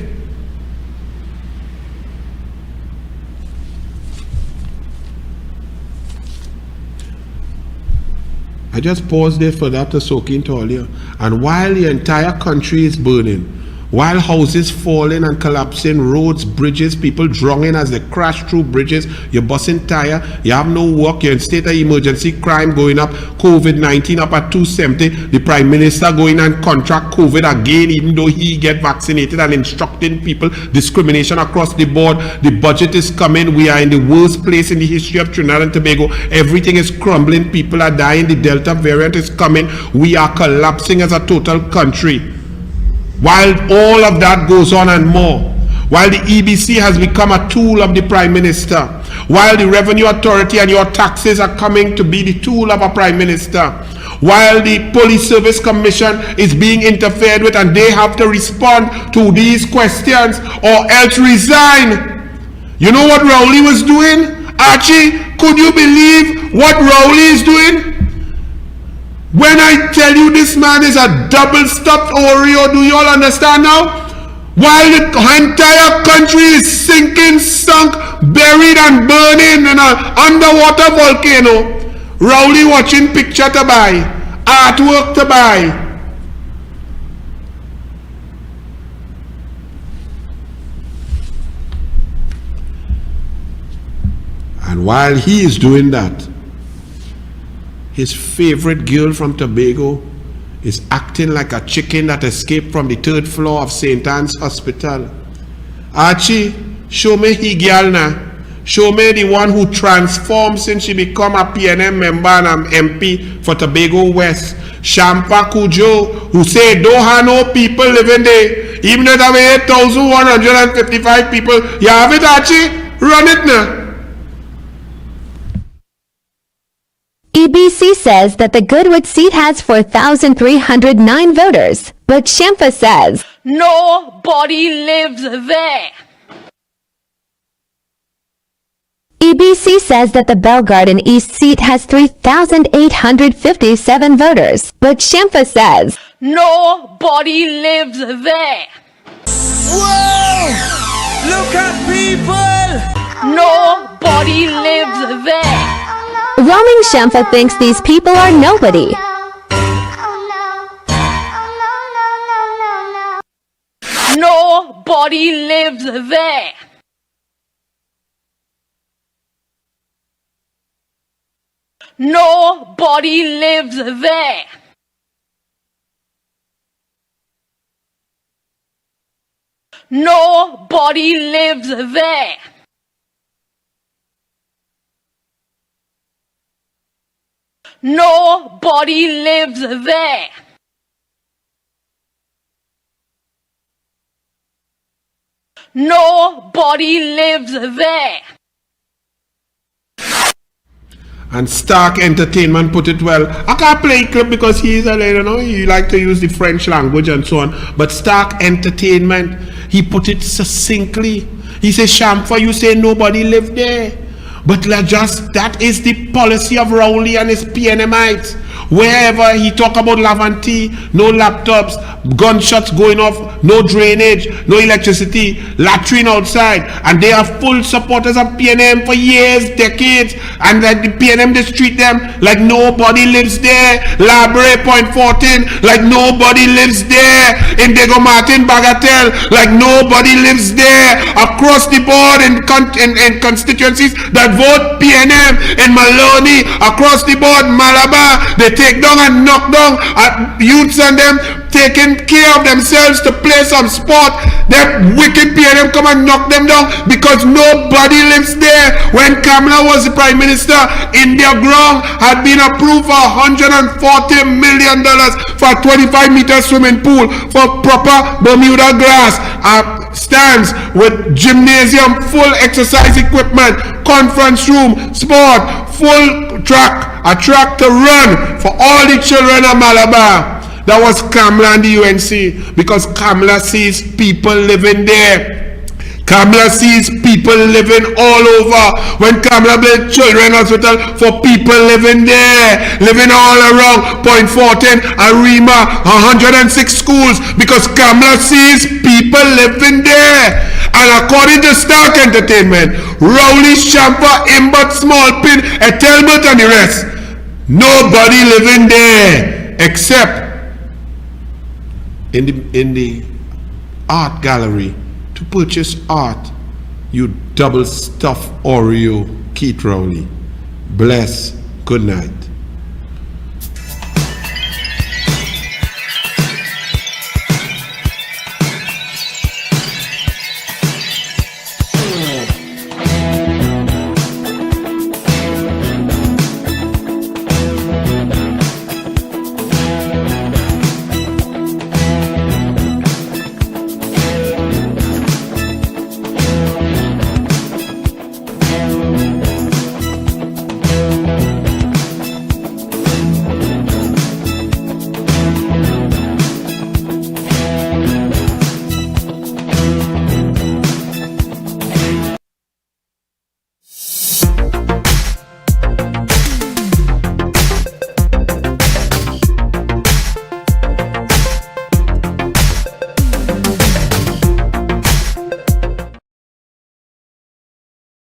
I just paused there for that to soak into all here. And while the entire country is burning, while houses falling and collapsing, roads, bridges, people drowning as they crash through bridges, you're busting tire, you have no work, you're in state of emergency, crime going up, COVID-19 up at 270, the Prime Minister going and contract COVID again, even though he get vaccinated and instructing people, discrimination across the board, the budget is coming, we are in the worst place in the history of Trinidad and Tobago, everything is crumbling, people are dying, the Delta variant is coming, we are collapsing as a total country. While all of that goes on and more, while the EBC has become a tool of the Prime Minister, while the Revenue Authority and your taxes are coming to be the tool of a Prime Minister, while the Police Service Commission is being interfered with and they have to respond to these questions or else resign. You know what Rowley was doing? Archie, could you believe what Rowley is doing? When I tell you this man is a double-stuffed Oreo, do you all understand now? While the entire country is sinking, sunk, buried and burning in an underwater volcano, Rowley watching picture to buy, artwork to buy. And while he is doing that, his favorite girl from Tobago is acting like a chicken that escaped from the 3rd floor of St. Anne's Hospital. Archie, show me he girl now. Show me the one who transformed since she become a PNM member and an MP for Tobago West. Shampa Kujo, who say don't have no people living there. Even though there are 8,155 people. You have it, Archie? Run it now. EBC says that the Goodwood seat has 4,309 voters, but Shampa says nobody lives there. EBC says that the Bellegarden East seat has 3,857 voters, but Shampa says nobody lives there. Whoa! Look at people! Nobody lives there. Roaming Shampa thinks these people are nobody. Nobody lives there. Nobody lives there. Nobody lives there. Nobody lives there. Nobody lives there. And Stark Entertainment put it well. I can't play clip because he's a, you know, he like to use the French language and so on. But Stark Entertainment, he put it succinctly. He says, Shamfa, you say nobody lived there. But just that is the policy of Rowley and his PNMites. Wherever he talk about Lavanti, no laptops, gunshots going off, no drainage, no electricity, latrine outside, and they are full supporters of PNM for years, decades, and that the PNM just treat them like nobody lives there. Library Point 14, like nobody lives there. In Diego Martin Bagatelle, like nobody lives there. Across the board in constituencies that vote PNM, in Maloney, across the board Malabar, they take down and knock down youths and them taking care of themselves to play some sport. That wicked peer them come and knock them down because nobody lives there. When Kamala was the Prime Minister, India ground had been approved for $140 million for a 25-meter swimming pool for proper Bermuda grass, stands with gymnasium, full exercise equipment, conference room, sport, full track, a track to run for all the children of Malabar. That was Kamala and the UNC, because Kamala sees people living there. Kamala sees people living all over. When Kamala built Children's Hospital for people living there, living all around Point Fortin, Arima, 106 schools, because Kamala sees people living there. And according to Stark Entertainment, Rowley, Champa, Imbot, Smallpin, Etelbert and the rest, nobody living there except in the art gallery. To purchase art, you double stuff Oreo, Keith Rowley. Bless. Good night.